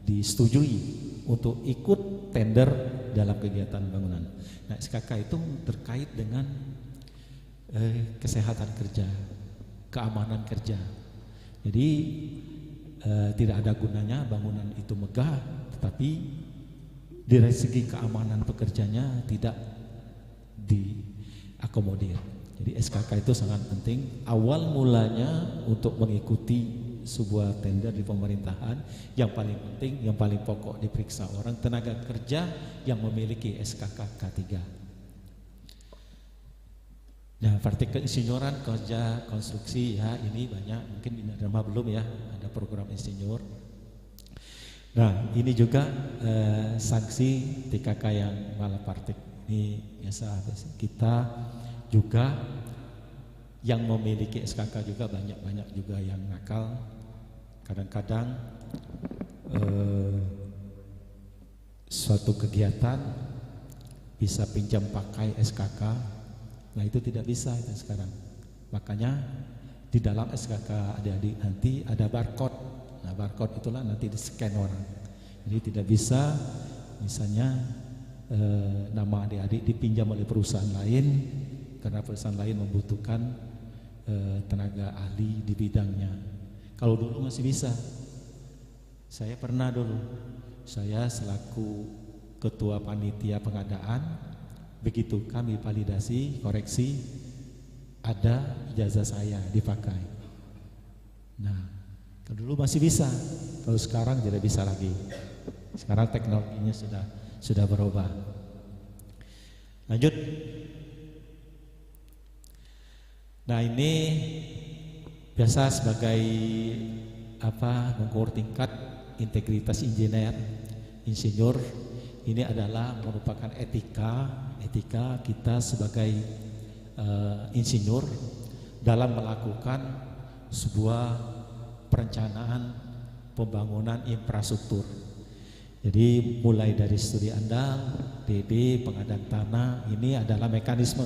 disetujui untuk ikut tender dalam kegiatan bangunan. Nah, SKK itu terkait dengan kesehatan kerja, keamanan kerja. Jadi tidak ada gunanya bangunan itu megah, tetapi dari segi keamanan pekerjanya tidak diakomodir. Jadi SKK itu sangat penting. Awal mulanya untuk mengikuti sebuah tender di pemerintahan, yang paling penting, yang paling pokok diperiksa orang tenaga kerja yang memiliki SKK K3. Nah, praktik keinsinyoran, kerja konstruksi ya, ini banyak, mungkin di Dharma belum ya, ada program insinyur. Nah, ini juga sanksi TKK yang malah praktik. Ini biasa kita juga yang memiliki SKK juga banyak juga yang nakal. Kadang-kadang suatu kegiatan bisa pinjam pakai SKK. Nah, itu tidak bisa itu sekarang. Makanya di dalam SKK adik-adik nanti ada barcode. Nah, barcode itulah nanti di-scan orang. Jadi tidak bisa misalnya nama adik-adik dipinjam oleh perusahaan lain karena perusahaan lain membutuhkan tenaga ahli di bidangnya. Kalau dulu masih bisa. Saya pernah dulu, saya selaku ketua panitia pengadaan, begitu kami validasi, koreksi, ada ijazah saya dipakai. Nah, kalau dulu masih bisa, kalau sekarang tidak bisa lagi. Sekarang teknologinya sudah berubah. Lanjut. Nah, ini biasa sebagai mengukur tingkat integritas insinyur. Ini adalah merupakan etika kita sebagai insinyur dalam melakukan sebuah perencanaan pembangunan infrastruktur. Jadi mulai dari studi andal, DD, pengadaan tanah, ini adalah mekanisme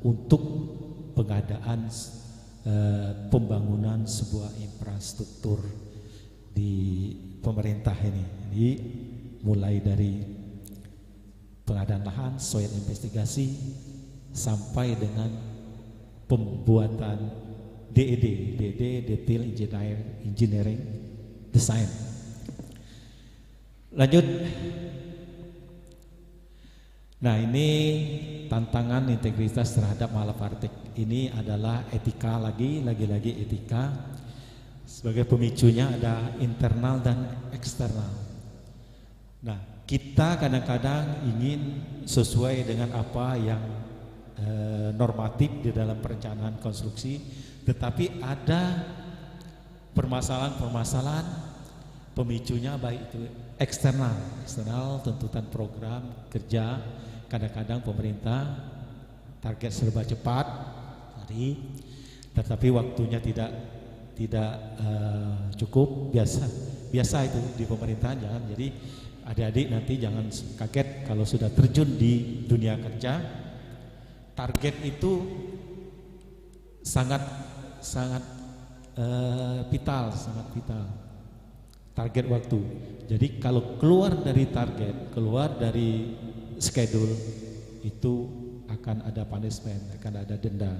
untuk pengadaan pembangunan sebuah infrastruktur di pemerintah ini. Jadi mulai dari pengadaan lahan, soil investigasi, sampai dengan pembuatan DED, Detail Engineering Design. Lanjut. Nah, ini tantangan integritas terhadap malapraktik. Ini adalah etika lagi etika. Sebagai pemicunya ada internal dan eksternal. Nah, kita kadang-kadang ingin sesuai dengan apa yang normatif di dalam perencanaan konstruksi, tetapi ada permasalahan pemicunya baik itu eksternal tuntutan program kerja. Kadang-kadang pemerintah target serba cepat, tetapi waktunya tidak cukup. Biasa itu di pemerintahan. Jangan, jadi adik-adik nanti jangan kaget kalau sudah terjun di dunia kerja. Target itu sangat vital. Target waktu. Jadi kalau keluar dari target, keluar dari schedule, itu akan ada punishment, akan ada denda.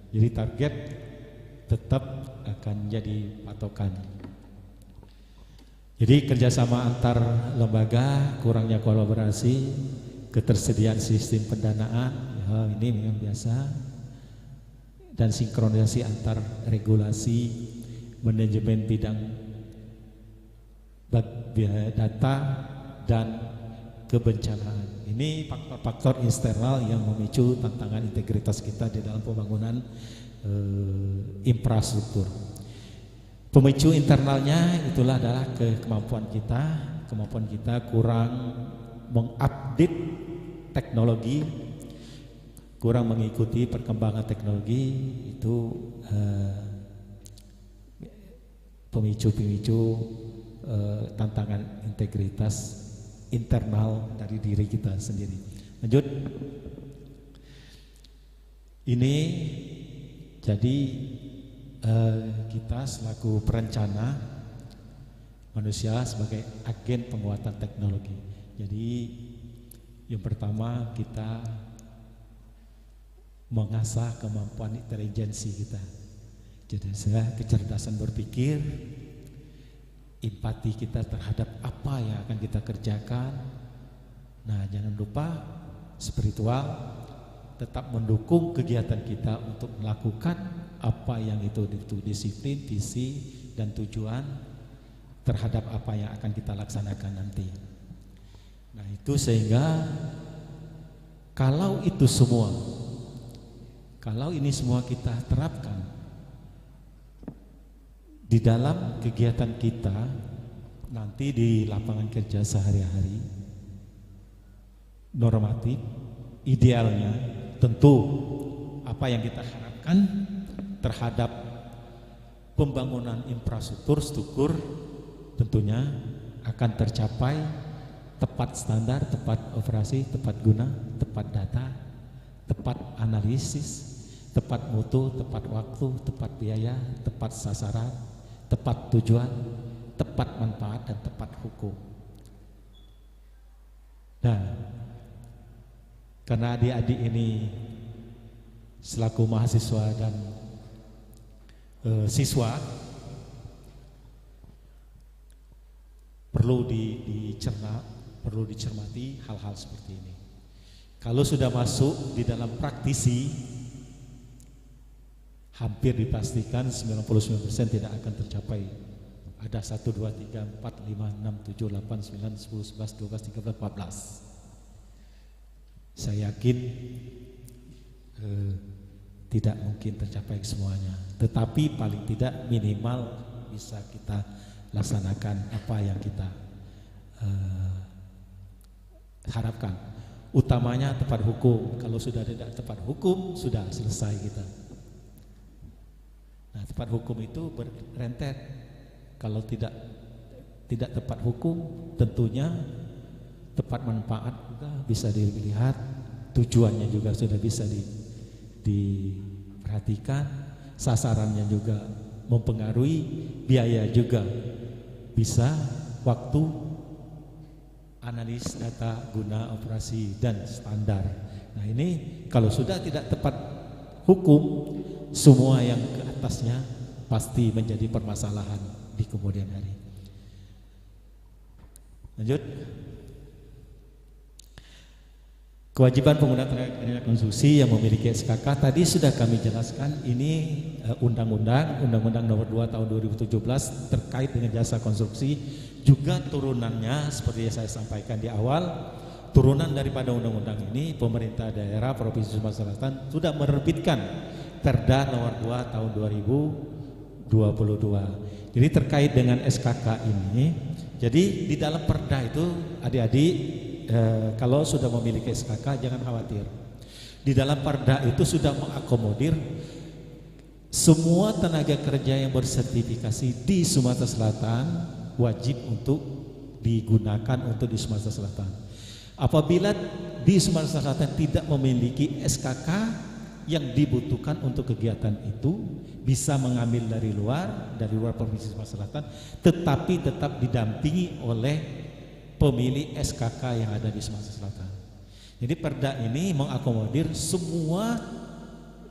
Jadi target tetap akan jadi patokan. Jadi kerjasama antar lembaga, kurangnya kolaborasi, ketersediaan sistem pendanaan, ya ini memang biasa, dan sinkronisasi antar regulasi, manajemen bidang data dan kebencanaan. Ini faktor-faktor eksternal yang memicu tantangan integritas kita di dalam pembangunan infrastruktur. Pemicu internalnya itulah adalah kemampuan kita kurang mengupdate teknologi, kurang mengikuti perkembangan teknologi. Itu pemicu tantangan integritas internal dari diri kita sendiri. Lanjut. Ini jadi kita selaku perencana, manusia sebagai agen penguatan teknologi. Jadi yang pertama kita mengasah kemampuan intelijensi kita. Jadi kecerdasan berpikir, empati kita terhadap apa yang akan kita kerjakan. Nah, jangan lupa spiritual tetap mendukung kegiatan kita untuk melakukan apa yang itu disiplin, visi, dan tujuan terhadap apa yang akan kita laksanakan nanti. Nah, itu sehingga kalau ini semua kita terapkan di dalam kegiatan kita nanti di lapangan kerja sehari-hari, normatif, idealnya tentu apa yang kita harapkan terhadap pembangunan infrastruktur tentunya akan tercapai tepat standar, tepat operasi, tepat guna, tepat data, tepat analisis, tepat mutu, tepat waktu, tepat biaya, tepat sasaran, tepat tujuan, tepat manfaat, dan tepat hukum. Nah, karena adik-adik ini selaku mahasiswa dan siswa perlu dicerna, perlu dicermati hal-hal seperti ini. Kalau sudah masuk di dalam praktisi, hampir dipastikan 99% tidak akan tercapai. Ada 1, 2, 3, 4, 5, 6, 7, 8, 9, 10, 11, 12, 13, 14. Saya yakin tidak mungkin tercapai semuanya, tetapi paling tidak minimal bisa kita laksanakan apa yang kita harapkan. Utamanya tepat hukum. Kalau sudah tidak tepat hukum, sudah selesai kita. Nah, tepat hukum itu berentet. Kalau tidak tepat hukum, tentunya tepat manfaat juga bisa dilihat, tujuannya juga sudah bisa diperhatikan, sasarannya juga mempengaruhi, biaya juga bisa, waktu, analis data, guna, operasi, dan standar. Nah, ini kalau sudah tidak tepat hukum, semua yang ke atasnya pasti menjadi permasalahan di kemudian hari. Lanjut. Kewajiban pengguna tenaga konstruksi yang memiliki SKK tadi sudah kami jelaskan. Ini Undang-Undang Nomor 2 Tahun 2017 terkait dengan jasa konstruksi, juga turunannya seperti yang saya sampaikan di awal. Turunan daripada undang-undang ini, pemerintah daerah Provinsi Sumatera Selatan sudah menerbitkan Perda Nomor 2 Tahun 2022. Jadi terkait dengan SKK ini, jadi di dalam Perda itu adik-adik, kalau sudah memiliki SKK jangan khawatir. Di dalam Perda itu sudah mengakomodir semua tenaga kerja yang bersertifikasi di Sumatera Selatan wajib untuk digunakan untuk di Sumatera Selatan. Apabila di Sumatera Selatan tidak memiliki SKK yang dibutuhkan untuk kegiatan itu, bisa mengambil dari luar Provinsi Sumatera Selatan, tetapi tetap didampingi oleh pemilik SKK yang ada di Sumatera Selatan. Jadi Perda ini mengakomodir semua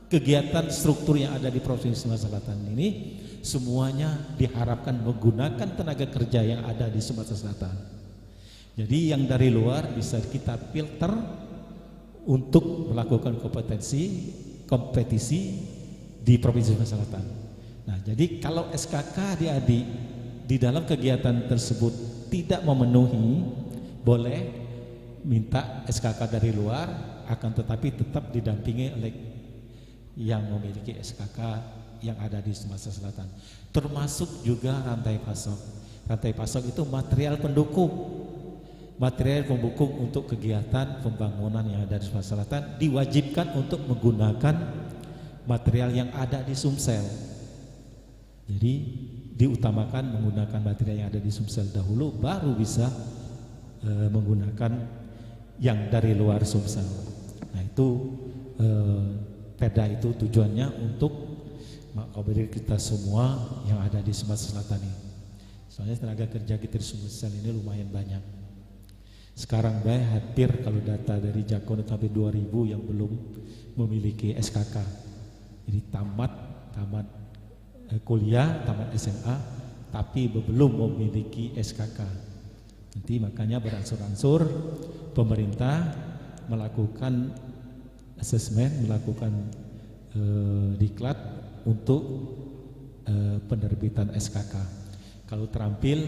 kegiatan struktur yang ada di Provinsi Sumatera Selatan ini, semuanya diharapkan menggunakan tenaga kerja yang ada di Sumatera Selatan. Jadi yang dari luar bisa kita filter untuk melakukan kompetisi di Provinsi Sumatera Selatan. Nah, jadi kalau SKK adik-adik di dalam kegiatan tersebut tidak memenuhi, boleh minta SKK dari luar, akan tetapi tetap didampingi oleh yang memiliki SKK yang ada di Sumatera Selatan. Termasuk juga rantai pasok. Rantai pasok itu material pendukung. Material pendukung untuk kegiatan pembangunan yang ada di Sumatera Selatan diwajibkan untuk menggunakan material yang ada di Sumsel. Jadi diutamakan menggunakan material yang ada di Sumsel dahulu, baru bisa menggunakan yang dari luar Sumsel. Nah itu Perda itu tujuannya untuk mengakomodir kita semua yang ada di Sumatera Selatan ini. Soalnya tenaga kerja kita di Sumsel ini lumayan banyak. Sekarang hampir kalau data dari Jakon sampai 2000 yang belum memiliki SKK. Jadi tamat kuliah, tamat SMA, tapi belum memiliki SKK. Nanti makanya beransur-ansur pemerintah melakukan asesmen, melakukan diklat untuk penerbitan SKK. Kalau terampil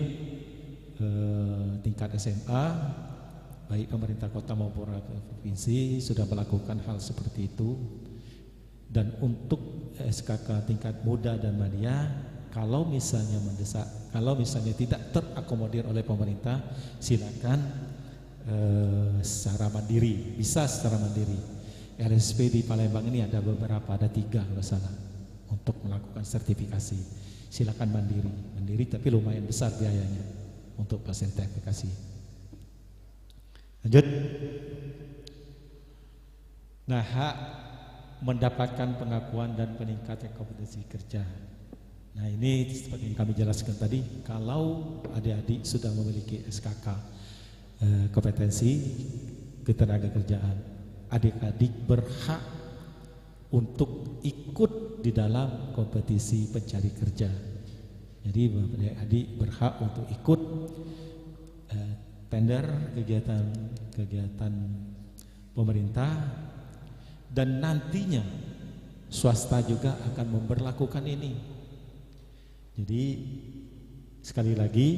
tingkat SMA, baik pemerintah kota maupun provinsi sudah melakukan hal seperti itu. Dan untuk SKK tingkat muda dan madya, kalau misalnya mendesak, kalau misalnya tidak terakomodir oleh pemerintah, silakan secara mandiri, bisa secara mandiri. RSP di Palembang ini ada beberapa, ada 3 kalau salah, untuk melakukan sertifikasi. Silakan mandiri tapi lumayan besar biayanya untuk sertifikasi. Lanjut. Nah, hak mendapatkan pengakuan dan peningkatan kompetensi kerja. Nah ini seperti yang kami jelaskan tadi, kalau adik-adik sudah memiliki SKK kompetensi ketenaga kerjaan, adik-adik berhak untuk ikut di dalam kompetisi pencari kerja. Jadi adik-adik berhak untuk ikut tender kegiatan pemerintah, dan nantinya swasta juga akan memberlakukan ini. Jadi sekali lagi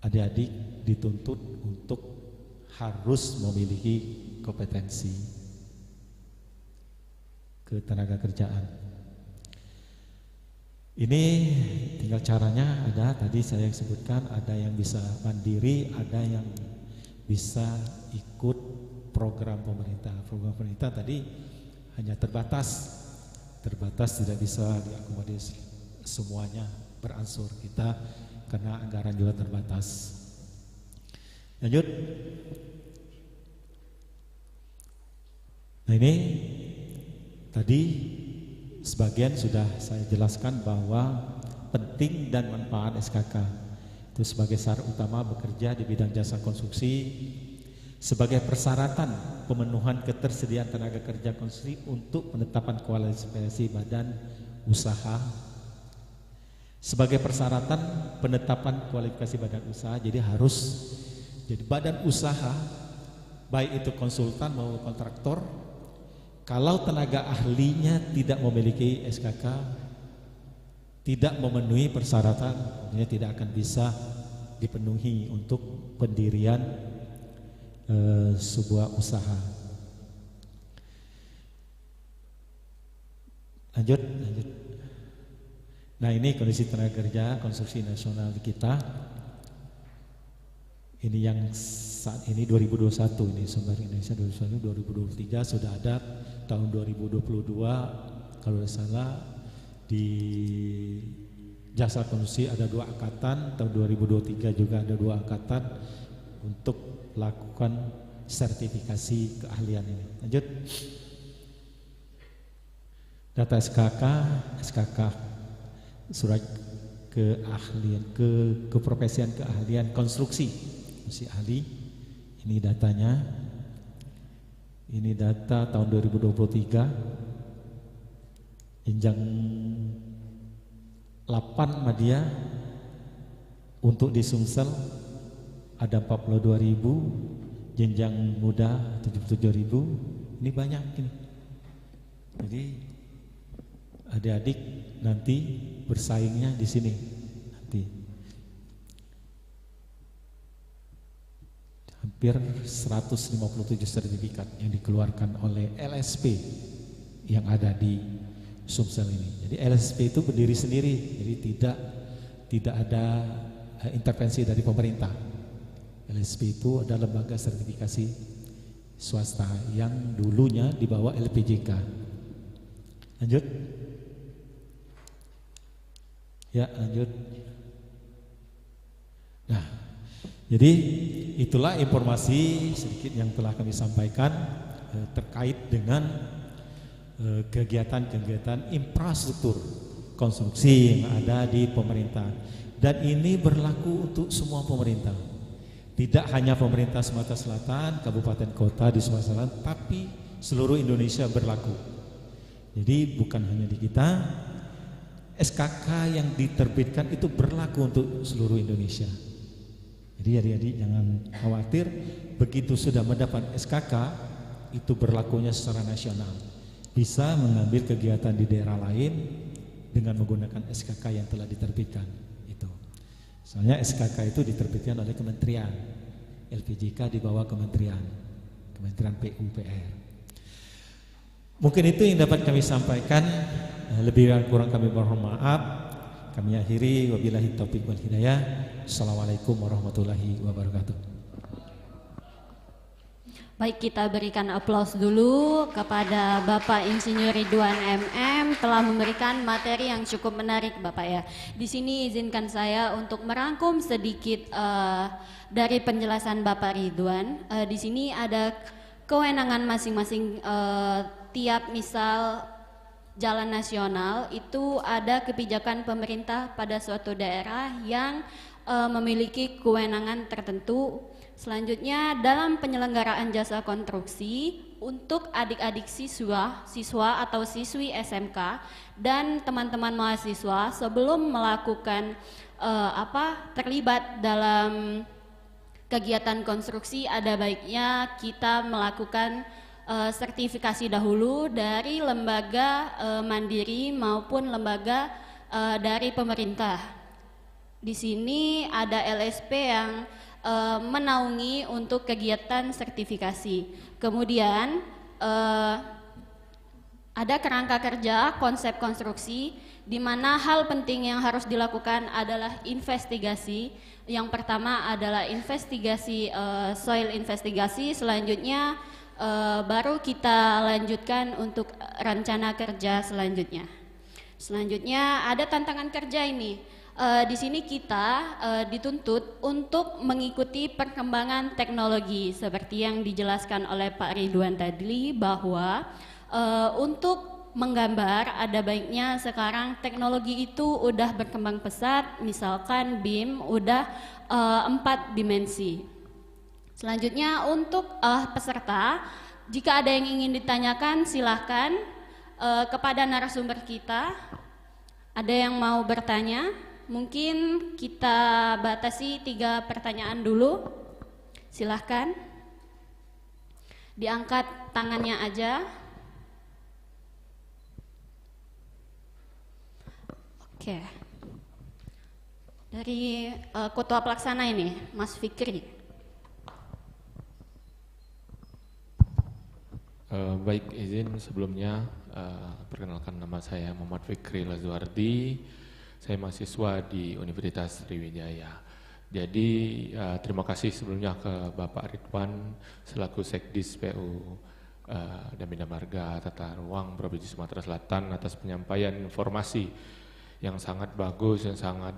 adik-adik dituntut untuk harus memiliki kompetensi ketenaga kerjaan. Ini tinggal caranya ada, tadi saya sebutkan, ada yang bisa mandiri, ada yang bisa ikut program pemerintah. Program pemerintah tadi hanya terbatas tidak bisa diakomodir semuanya, beransur kita karena anggaran juga terbatas. Lanjut. Nah ini tadi sebagian sudah saya jelaskan bahwa penting dan manfaat SKK itu sebagai syarat utama bekerja di bidang jasa konstruksi, sebagai persyaratan pemenuhan ketersediaan tenaga kerja konstruksi untuk penetapan kualifikasi badan usaha, sebagai persyaratan penetapan kualifikasi badan usaha. Jadi harus jadi badan usaha, baik itu konsultan maupun kontraktor, kalau tenaga ahlinya tidak memiliki SKK, tidak memenuhi persyaratan, tidak akan bisa dipenuhi untuk pendirian sebuah usaha. Lanjut. Nah ini kondisi tenaga kerja konstruksi nasional kita. Ini yang saat ini 2021, ini Sumber Indonesia 2021, 2023 sudah ada, tahun 2022 kalau tidak salah di jasa konstruksi ada 2 angkatan, tahun 2023 juga ada 2 angkatan untuk melakukan sertifikasi keahlian ini. Lanjut. Data SKK surat keahlian, keprofesian keahlian konstruksi, masih ahli. Ini datanya. Ini data tahun 2023. Jenjang 8 Madya untuk di Sumsel ada 42.000, jenjang muda 77.000. Ini banyak ini. Jadi adik-adik nanti bersaingnya di sini nanti. Hampir 157 sertifikat yang dikeluarkan oleh LSP yang ada di Sumsel ini. Jadi LSP itu berdiri sendiri, jadi tidak ada intervensi dari pemerintah. LSP itu adalah lembaga sertifikasi swasta yang dulunya di bawah LPJK. Lanjut. Ya, lanjut. Nah, jadi itulah informasi sedikit yang telah kami sampaikan terkait dengan kegiatan-kegiatan infrastruktur konstruksi yang ada di pemerintah. Dan ini berlaku untuk semua pemerintah. Tidak hanya pemerintah Sumatera Selatan, kabupaten kota di Sumatera Selatan, tapi seluruh Indonesia berlaku. Jadi bukan hanya di kita, SKK yang diterbitkan itu berlaku untuk seluruh Indonesia. Jadi adik-adik jangan khawatir, begitu sudah mendapat SKK itu berlakunya secara nasional. Bisa mengambil kegiatan di daerah lain dengan menggunakan SKK yang telah diterbitkan itu. Soalnya SKK itu diterbitkan oleh kementerian, LPJK di bawah kementerian PUPR. Mungkin itu yang dapat kami sampaikan. Lebih dan kurang kami mohon maaf. Kami akhiri, wabillahi taufiq wal hidayah. Assalamualaikum warahmatullahi wabarakatuh. Baik, kita berikan aplaus dulu kepada Bapak Insinyur Ridwan MM telah memberikan materi yang cukup menarik, Bapak ya. Di sini izinkan saya untuk merangkum sedikit dari penjelasan Bapak Ridwan. Di sini ada kewenangan masing-masing tiap misal jalan nasional itu ada kebijakan pemerintah pada suatu daerah yang memiliki kewenangan tertentu. Selanjutnya dalam penyelenggaraan jasa konstruksi untuk adik-adik siswa atau siswi SMK dan teman-teman mahasiswa sebelum melakukan terlibat dalam kegiatan konstruksi ada baiknya kita melakukan sertifikasi dahulu dari lembaga mandiri maupun lembaga dari pemerintah. Di sini ada LSP yang menaungi untuk kegiatan sertifikasi. Kemudian ada kerangka kerja konsep konstruksi di mana hal penting yang harus dilakukan adalah investigasi. Yang pertama adalah investigasi soil investigasi, selanjutnya baru kita lanjutkan untuk rencana kerja selanjutnya. Selanjutnya ada tantangan kerja ini. Di sini kita dituntut untuk mengikuti perkembangan teknologi seperti yang dijelaskan oleh Pak Ridwan tadi bahwa untuk menggambar ada baiknya sekarang teknologi itu udah berkembang pesat, misalkan BIM udah 4 dimensi. Selanjutnya untuk peserta, jika ada yang ingin ditanyakan silahkan kepada narasumber kita. Ada yang mau bertanya? Mungkin kita batasi 3 pertanyaan dulu. Silahkan. Diangkat tangannya aja. Oke. Dari Ketua Pelaksana ini, Mas Fikri. Baik, izin sebelumnya perkenalkan nama saya Muhammad Fikri Lazuardi. Saya mahasiswa di Universitas Sriwijaya. Jadi terima kasih sebelumnya ke Bapak Ridwan selaku Sekdis PU dan Bina Marga Tata Ruang Provinsi Sumatera Selatan atas penyampaian informasi yang sangat bagus, yang sangat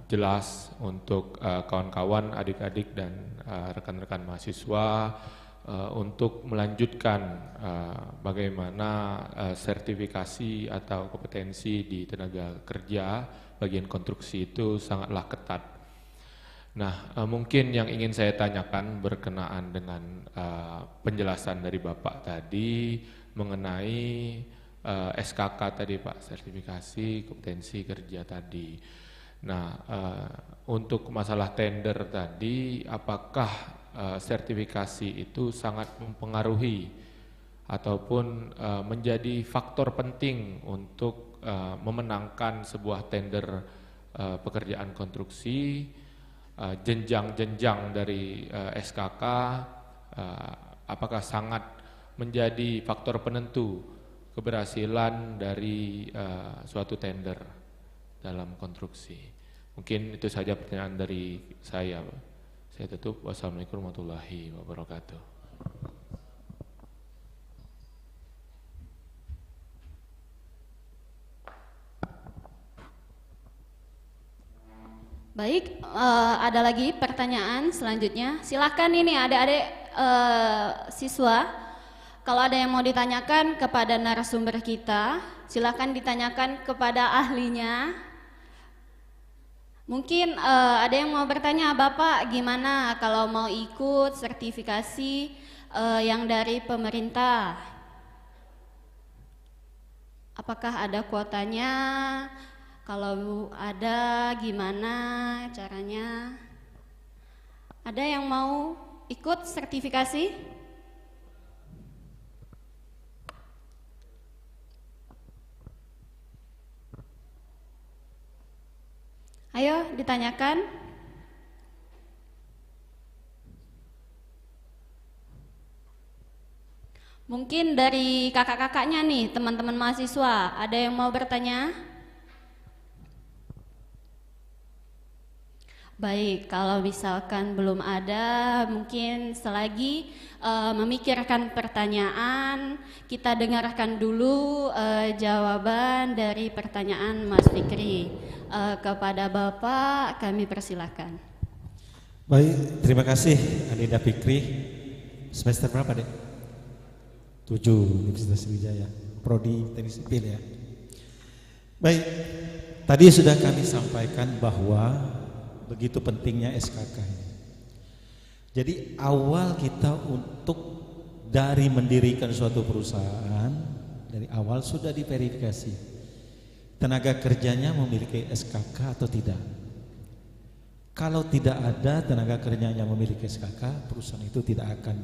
jelas untuk kawan-kawan, adik-adik dan rekan-rekan mahasiswa untuk melanjutkan bagaimana sertifikasi atau kompetensi di tenaga kerja bagian konstruksi itu sangatlah ketat. Nah, mungkin yang ingin saya tanyakan berkenaan dengan penjelasan dari Bapak tadi mengenai SKK tadi Pak, sertifikasi kompetensi kerja tadi. Nah, untuk masalah tender tadi, apakah sertifikasi itu sangat mempengaruhi ataupun menjadi faktor penting untuk memenangkan sebuah tender pekerjaan konstruksi, jenjang-jenjang dari SKK, apakah sangat menjadi faktor penentu keberhasilan dari suatu tender dalam konstruksi. Mungkin itu saja pertanyaan dari saya. Saya tutup. Wassalamualaikum warahmatullahi wabarakatuh. Baik, ada lagi pertanyaan selanjutnya. Silakan ini adik-adik siswa. Kalau ada yang mau ditanyakan kepada narasumber kita, silakan ditanyakan kepada ahlinya. Mungkin ada yang mau bertanya, Bapak gimana kalau mau ikut sertifikasi yang dari pemerintah? Apakah ada kuotanya? Kalau ada, gimana caranya? Ada yang mau ikut sertifikasi? Ayo ditanyakan. Mungkin dari kakak-kakaknya nih, teman-teman mahasiswa, ada yang mau bertanya? Baik, kalau misalkan belum ada, mungkin selagi memikirkan pertanyaan, kita dengarkan dulu jawaban dari pertanyaan Mas Fikri. Kepada Bapak, kami persilakan. Baik, terima kasih Anida Fikri. Semester berapa, Dek? 7, Universitas Sriwijaya, Prodi Teknik Sipil ya. Baik, tadi sudah kami sampaikan bahwa begitu pentingnya SKK. Jadi awal kita untuk dari mendirikan suatu perusahaan, dari awal sudah diverifikasi tenaga kerjanya memiliki SKK atau tidak. Kalau tidak ada tenaga kerjanya memiliki SKK, perusahaan itu tidak akan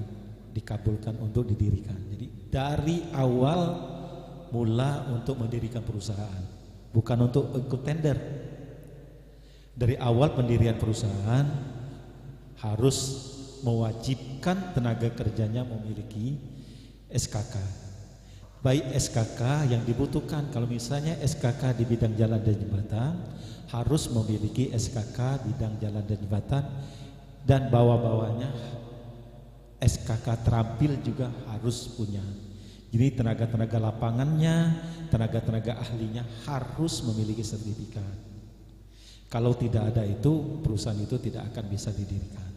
dikabulkan untuk didirikan. Jadi dari awal mula untuk mendirikan perusahaan, bukan untuk ikut tender. Dari awal pendirian perusahaan harus mewajibkan tenaga kerjanya memiliki SKK. Baik SKK yang dibutuhkan, kalau misalnya SKK di bidang jalan dan jembatan, harus memiliki SKK bidang jalan dan jembatan, dan bawah-bawahnya SKK terampil juga harus punya. Jadi tenaga-tenaga lapangannya, tenaga-tenaga ahlinya harus memiliki sertifikat. Kalau tidak ada itu, perusahaan itu tidak akan bisa didirikan.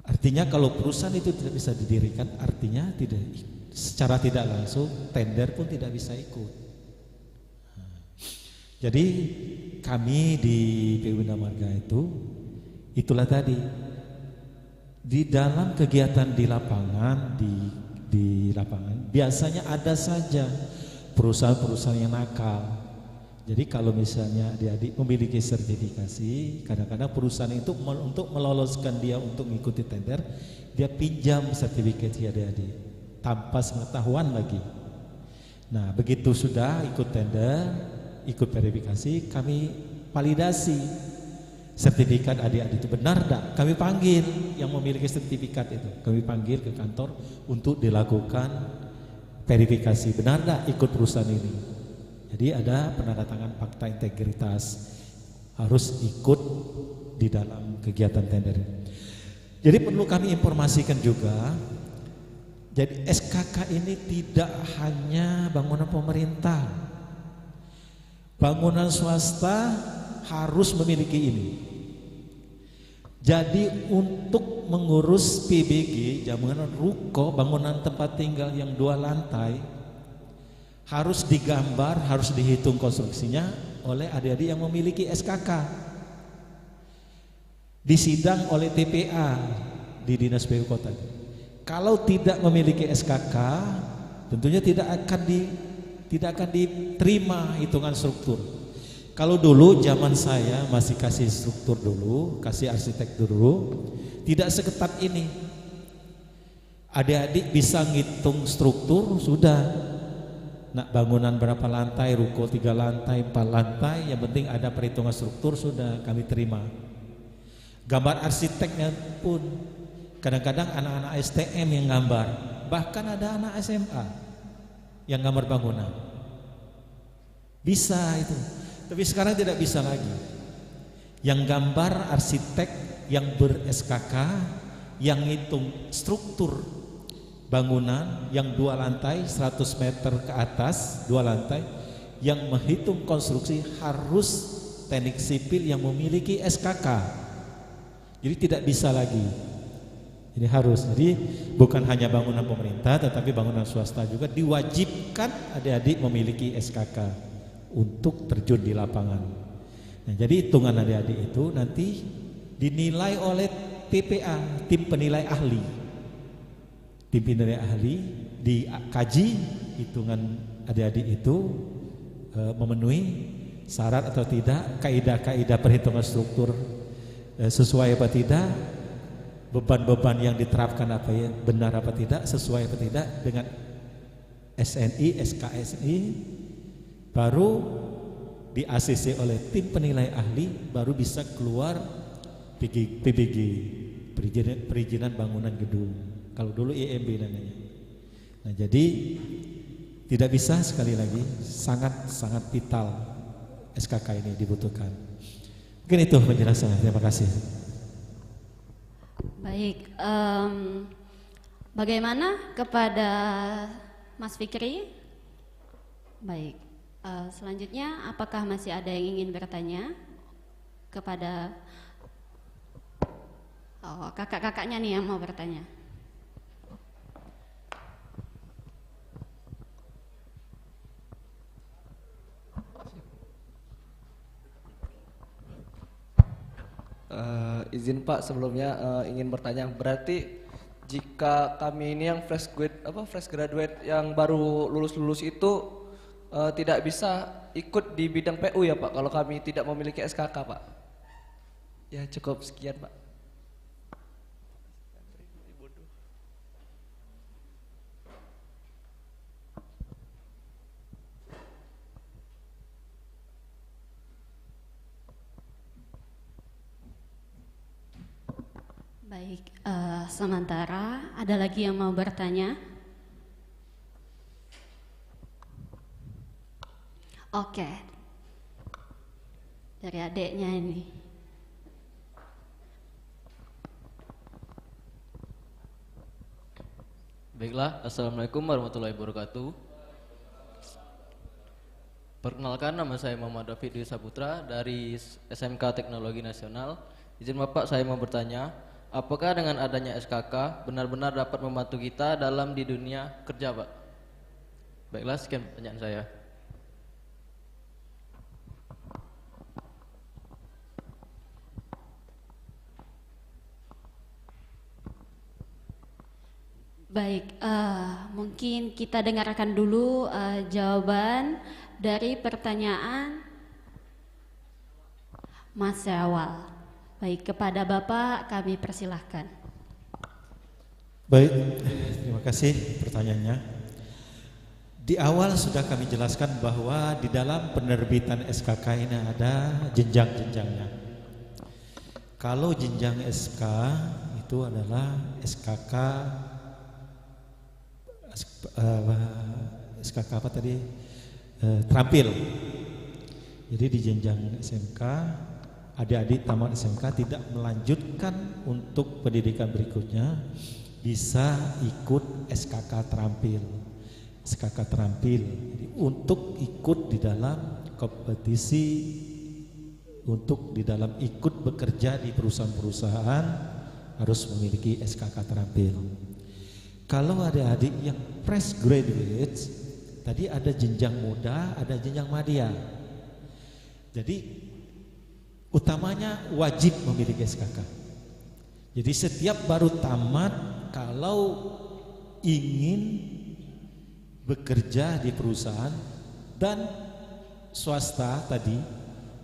Artinya kalau perusahaan itu tidak bisa didirikan, artinya secara tidak langsung tender pun tidak bisa ikut. Jadi kami di PU Bina Marga itulah tadi, di dalam kegiatan di lapangan, di lapangan biasanya ada saja perusahaan-perusahaan yang nakal. Jadi kalau misalnya adik-adik memiliki sertifikasi, kadang-kadang perusahaan itu untuk meloloskan dia untuk mengikuti tender, dia pinjam sertifikasi adik-adik tanpa pengetahuan lagi. Nah, begitu sudah ikut tender, ikut verifikasi, kami validasi sertifikat adik-adik itu benar tak? Kami panggil yang memiliki sertifikat itu, kami panggil ke kantor untuk dilakukan verifikasi, benar tak ikut perusahaan ini. Jadi ada penandatangan fakta integritas, harus ikut di dalam kegiatan tender. Jadi perlu kami informasikan juga, Jadi SKK ini tidak hanya bangunan pemerintah, bangunan swasta harus memiliki ini. Jadi untuk mengurus PBG, bangunan ruko, bangunan tempat tinggal yang 2 lantai, harus digambar, harus dihitung konstruksinya oleh adik-adik yang memiliki SKK. Disidang oleh TPA di Dinas PU Kota. Kalau tidak memiliki SKK, tentunya tidak akan diterima hitungan struktur. Kalau dulu zaman saya masih kasih struktur dulu, kasih arsitek dulu, tidak seketat ini. Adik-adik bisa ngitung struktur sudah. Nak bangunan berapa lantai, ruko 3 lantai, 4 lantai, yang penting ada perhitungan struktur sudah kami terima. Gambar arsiteknya pun kadang-kadang anak-anak STM yang gambar, bahkan ada anak SMA yang gambar bangunan. Bisa itu. Tapi sekarang tidak bisa lagi. Yang gambar arsitek yang ber-SKK, yang ngitung struktur bangunan yang 2 lantai 100 meter ke atas, 2 lantai, yang menghitung konstruksi harus teknik sipil yang memiliki SKK. Jadi tidak bisa lagi. Ini harus. Jadi bukan hanya bangunan pemerintah, tetapi bangunan swasta juga diwajibkan adik-adik memiliki SKK untuk terjun di lapangan. Nah, jadi hitungan adik-adik itu nanti dinilai oleh TPA, tim penilai ahli. Tim penilai ahli dikaji hitungan adik-adik itu memenuhi syarat atau tidak, kaidah-kaidah perhitungan struktur sesuai apa tidak, beban-beban yang diterapkan apa ya, benar apa tidak, sesuai apa tidak dengan SNI, SKSI. Baru di ACC oleh tim penilai ahli, baru bisa keluar PBG, perizinan bangunan gedung. Kalau dulu IMB namanya. Nah, jadi tidak bisa, sekali lagi sangat vital SKK ini dibutuhkan. Mungkin itu penjelasannya. Terima kasih. Baik, bagaimana kepada Mas Fikri? Baik. Selanjutnya, apakah masih ada yang ingin bertanya kepada kakak-kakaknya nih yang mau bertanya? Izin Pak, sebelumnya ingin bertanya. Berarti jika kami ini yang fresh graduate yang baru lulus itu tidak bisa ikut di bidang PU ya Pak, kalau kami tidak memiliki SKK Pak. Ya cukup sekian Pak. Baik, sementara ada lagi yang mau bertanya? Oke, dari adiknya ini. Baiklah, Assalamualaikum warahmatullahi wabarakatuh. Perkenalkan, nama saya Muhammad David Dwi Saputra dari SMK Teknologi Nasional. Izin Bapak, saya mau bertanya, apakah dengan adanya SKK benar-benar dapat membantu kita dalam di dunia kerja Pak? Baiklah, sekian pertanyaan saya. Baik, mungkin kita dengarkan dulu jawaban dari pertanyaan Mas Syawal. Baik, kepada Bapak kami persilahkan. Baik, terima kasih pertanyaannya. Di awal sudah kami jelaskan bahwa di dalam penerbitan SKK ini ada jenjang-jenjangnya. Kalau jenjang SK itu adalah SKK apa tadi? Terampil. Jadi di jenjang SMK, adik-adik tamat SMK tidak melanjutkan untuk pendidikan berikutnya, bisa ikut SKK terampil. SKK terampil jadi untuk ikut di dalam kompetisi, untuk di dalam ikut bekerja di perusahaan-perusahaan harus memiliki SKK terampil. Kalau adik-adik yang fresh graduate, tadi ada jenjang muda, ada jenjang madya. Jadi utamanya wajib memiliki SKK. Jadi setiap baru tamat kalau ingin bekerja di perusahaan dan swasta tadi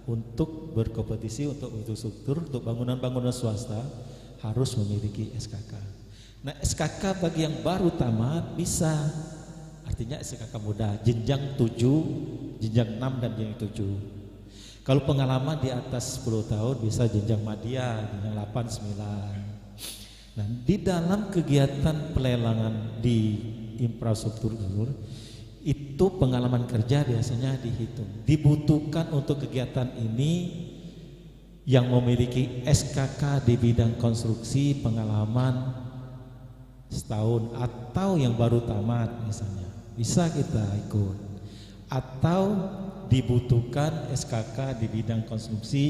untuk berkompetisi untuk infrastruktur, untuk bangunan-bangunan swasta harus memiliki SKK. Nah, SKK bagi yang baru tamat bisa, artinya SKK muda, jenjang 7, jenjang 6 dan jenjang 7. Kalau pengalaman di atas 10 tahun bisa jenjang madya, jenjang 8, 9. Nah, di dalam kegiatan pelelangan di infrastruktur itu pengalaman kerja biasanya dihitung. Dibutuhkan untuk kegiatan ini yang memiliki SKK di bidang konstruksi pengalaman setahun atau yang baru tamat misalnya bisa kita ikut, atau dibutuhkan SKK di bidang konstruksi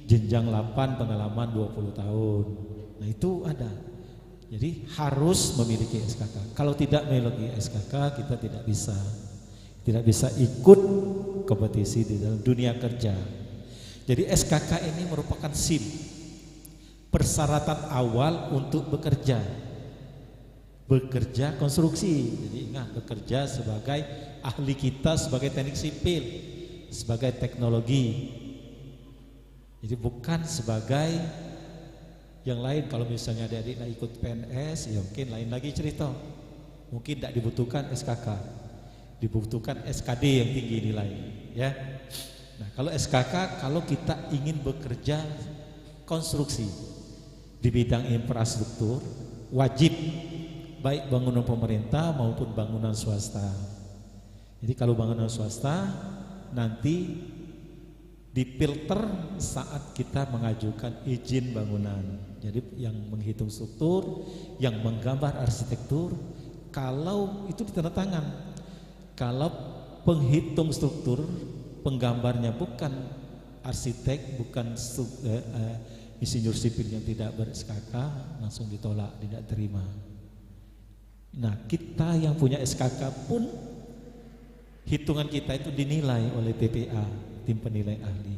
jenjang 8 pengalaman 20 tahun. Nah, itu ada. Jadi harus memiliki SKK. Kalau tidak memiliki SKK kita tidak bisa ikut kompetisi di dalam dunia kerja. Jadi SKK ini merupakan SIM, persyaratan awal untuk bekerja konstruksi. Jadi ingat, bekerja sebagai ahli kita, sebagai teknik sipil, sebagai teknologi. Jadi bukan sebagai yang lain. Kalau misalnya adik-adik nak ikut PNS, ya mungkin lain lagi cerita. Mungkin tidak dibutuhkan SKK, dibutuhkan SKD yang tinggi nilai, ya. Nah, kalau SKK, kalau kita ingin bekerja konstruksi di bidang infrastruktur, wajib baik bangunan pemerintah maupun bangunan swasta. Jadi kalau bangunan swasta nanti difilter saat kita mengajukan izin bangunan. Jadi yang menghitung struktur, yang menggambar arsitektur, kalau itu ditandatangan. Kalau penghitung struktur, penggambarnya bukan arsitek, bukan insinyur sipil yang tidak ber-SKK, langsung ditolak, tidak terima. Nah, kita yang punya SKK pun hitungan kita itu dinilai oleh TPA, tim penilai ahli.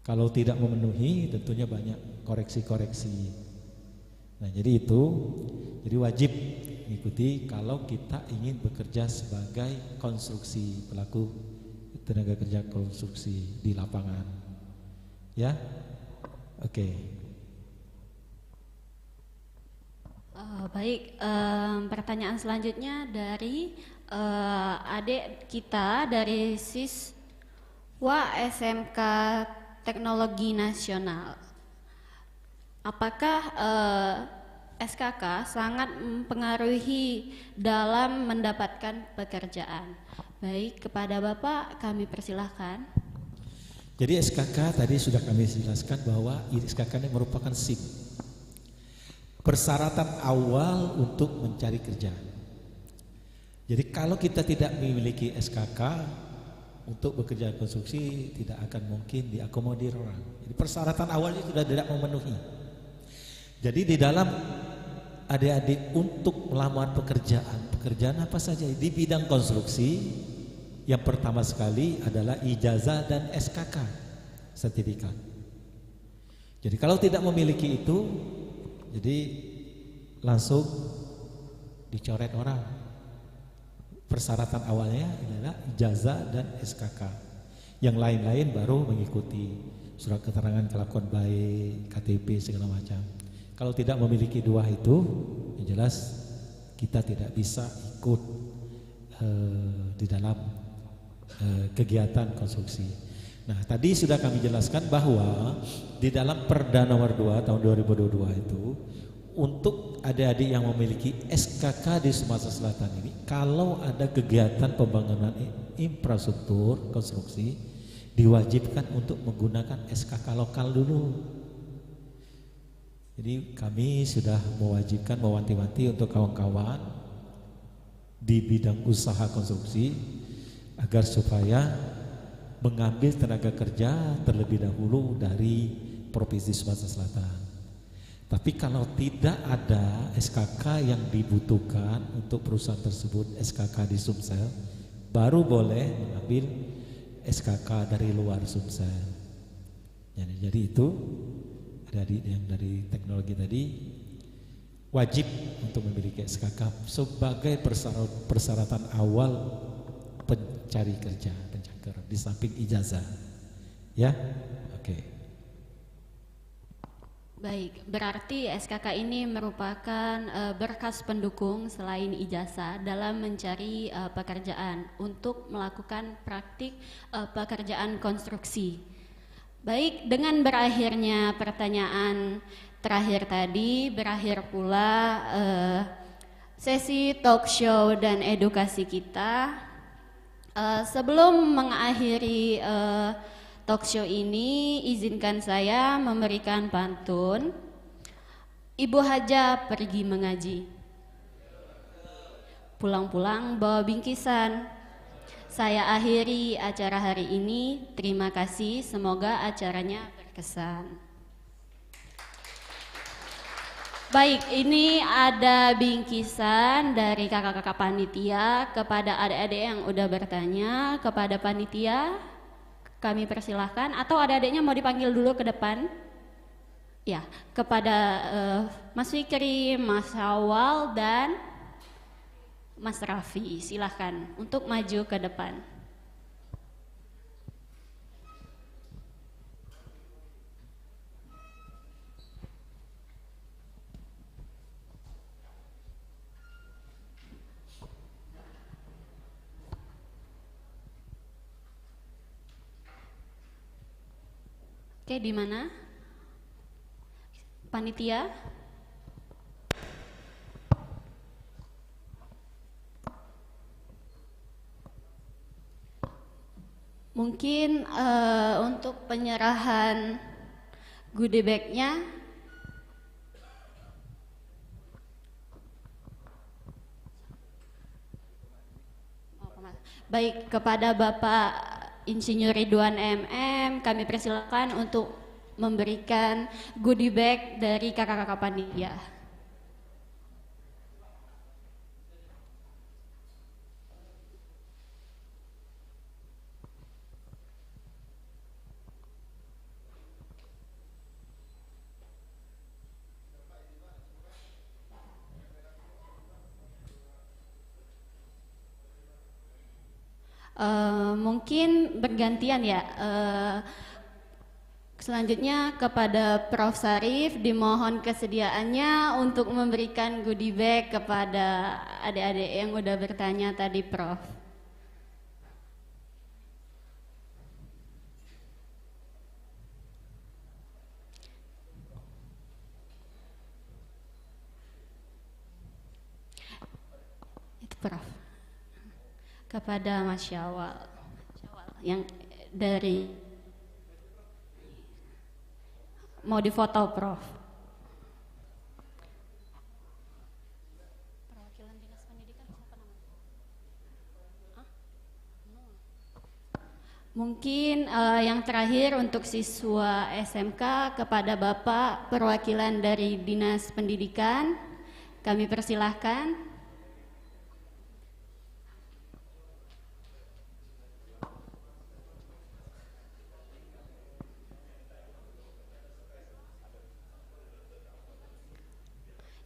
Kalau tidak memenuhi tentunya banyak koreksi-koreksi. Nah, jadi itu, jadi wajib mengikuti kalau kita ingin bekerja sebagai konstruksi, pelaku tenaga kerja konstruksi di lapangan. Ya, oke. Baik, pertanyaan selanjutnya dari adik kita dari siswa SMK Teknologi Nasional. Apakah SKK sangat mempengaruhi dalam mendapatkan pekerjaan? Baik, kepada Bapak kami persilahkan. Jadi SKK tadi sudah kami jelaskan bahwa SKK ini merupakan SIM, persyaratan awal untuk mencari kerja. Jadi kalau kita tidak memiliki SKK untuk bekerja konstruksi tidak akan mungkin diakomodir orang. Jadi persyaratan awalnya sudah tidak memenuhi. Jadi di dalam adik-adik untuk melamar pekerjaan apa saja di bidang konstruksi, yang pertama sekali adalah ijazah dan SKK, sertifikat. Jadi kalau tidak memiliki itu, jadi langsung dicoret orang. Persyaratan awalnya adalah ijazah dan SKK. Yang lain-lain baru mengikuti surat keterangan kelakuan baik, KTP segala macam. Kalau tidak memiliki dua itu, yang jelas kita tidak bisa ikut di dalam kegiatan konstruksi. Nah, tadi sudah kami jelaskan bahwa di dalam Perda nomor 2 tahun 2022 itu untuk adik-adik yang memiliki SKK di Sumatera Selatan ini, kalau ada kegiatan pembangunan infrastruktur konstruksi, diwajibkan untuk menggunakan SKK lokal dulu. Jadi kami sudah mewajibkan, mewanti-wanti untuk kawan-kawan di bidang usaha konstruksi agar supaya mengambil tenaga kerja terlebih dahulu dari Provinsi Sumatera Selatan. Tapi kalau tidak ada SKK yang dibutuhkan untuk perusahaan tersebut, SKK di Sumsel, baru boleh mengambil SKK dari luar Sumsel. Jadi itu yang dari teknologi tadi wajib untuk memiliki SKK sebagai persyaratan awal pencari kerja, pencaker di samping ijazah. Ya, oke. Baik, berarti SKK ini merupakan berkas pendukung selain ijazah dalam mencari pekerjaan untuk melakukan praktik pekerjaan konstruksi. Baik, dengan berakhirnya pertanyaan terakhir tadi, berakhir pula sesi talk show dan edukasi kita. Sebelum mengakhiri talk show ini, izinkan saya memberikan pantun. Ibu Haja pergi mengaji, pulang-pulang bawa bingkisan. Saya akhiri acara hari ini. Terima kasih, semoga acaranya berkesan. Baik, ini ada bingkisan dari kakak-kakak panitia kepada adik-adik yang udah bertanya. Kepada panitia kami persilahkan, atau adik-adiknya mau dipanggil dulu ke depan? Ya, kepada Mas Fikri, Mas Awal, dan Mas Raffi, silahkan untuk maju ke depan. Oke, di mana? Panitia? Mungkin untuk penyerahan goodie bag-nya baik, kepada Bapak Insinyur Ridwan MM kami persilakan untuk memberikan goodie bag dari kakak-kakak panitia. Mungkin bergantian ya. Selanjutnya kepada Prof. Sarif dimohon kesediaannya untuk memberikan goodie bag kepada adik-adik yang udah bertanya tadi, Prof. Itu Prof. Kepada Mas Syawal yang dari mau difoto, Prof. Perwakilan Dinas Pendidikan siapa namanya? Mungkin yang terakhir untuk siswa SMK kepada Bapak perwakilan dari Dinas Pendidikan kami persilahkan.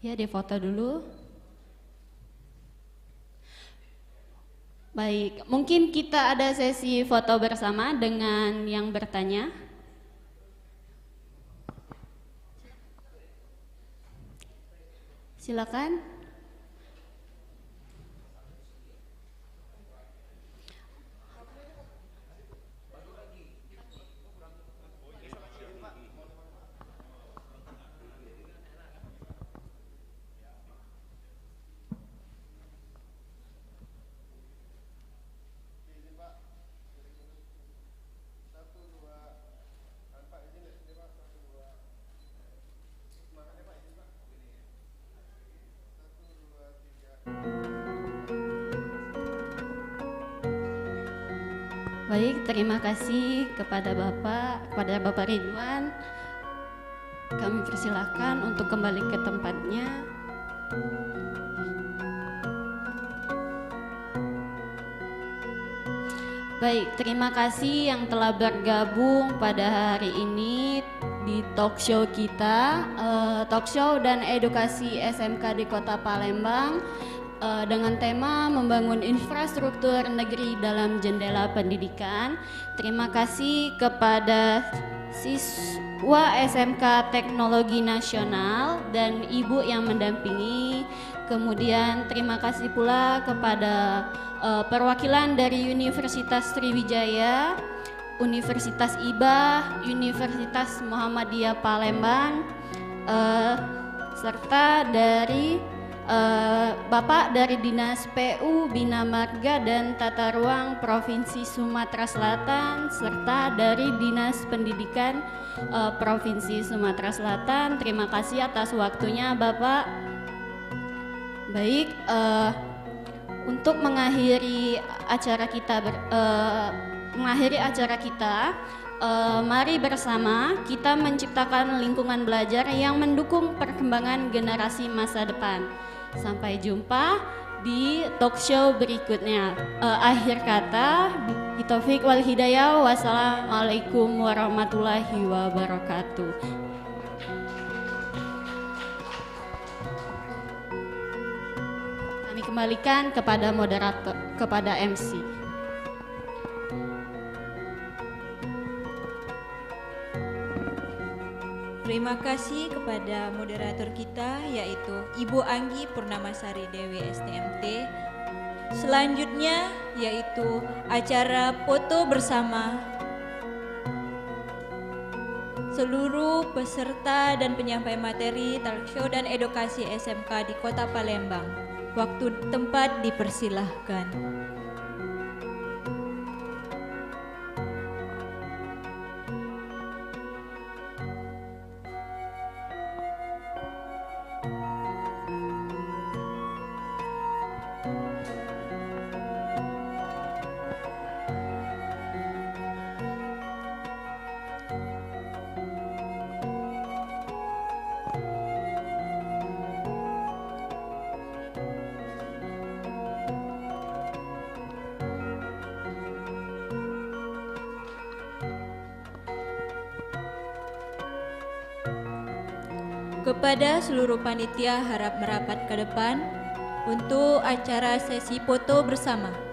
Ya, difoto dulu. Baik, mungkin kita ada sesi foto bersama dengan yang bertanya. Silakan. Baik, terima kasih kepada Bapak Ridwan. Kami persilahkan untuk kembali ke tempatnya. Baik, terima kasih yang telah bergabung pada hari ini di talk show kita, talk show dan edukasi SMK di Kota Palembang dengan tema membangun infrastruktur negeri dalam jendela pendidikan. Terima kasih kepada siswa SMK Teknologi Nasional dan ibu yang mendampingi. Kemudian terima kasih pula kepada perwakilan dari Universitas Sriwijaya, Universitas IBA, Universitas Muhammadiyah Palembang, serta dari Bapak dari Dinas PU Bina Marga dan Tata Ruang Provinsi Sumatera Selatan, serta dari Dinas Pendidikan Provinsi Sumatera Selatan. Terima kasih atas waktunya, Bapak. Baik, untuk mengakhiri acara kita, mari bersama kita menciptakan lingkungan belajar yang mendukung perkembangan generasi masa depan. Sampai jumpa di talk show berikutnya. Akhir kata, Taufik wal hidayah. Wassalamualaikum warahmatullahi wabarakatuh. Kami kembalikan kepada moderator, kepada MC. Terima kasih kepada moderator kita, yaitu Ibu Anggi Purnamasari Dewi STMT. Selanjutnya yaitu acara foto bersama seluruh peserta dan penyampai materi talk show dan edukasi SMK di Kota Palembang. Waktu tempat dipersilahkan. Kepada seluruh panitia harap merapat ke depan untuk acara sesi foto bersama.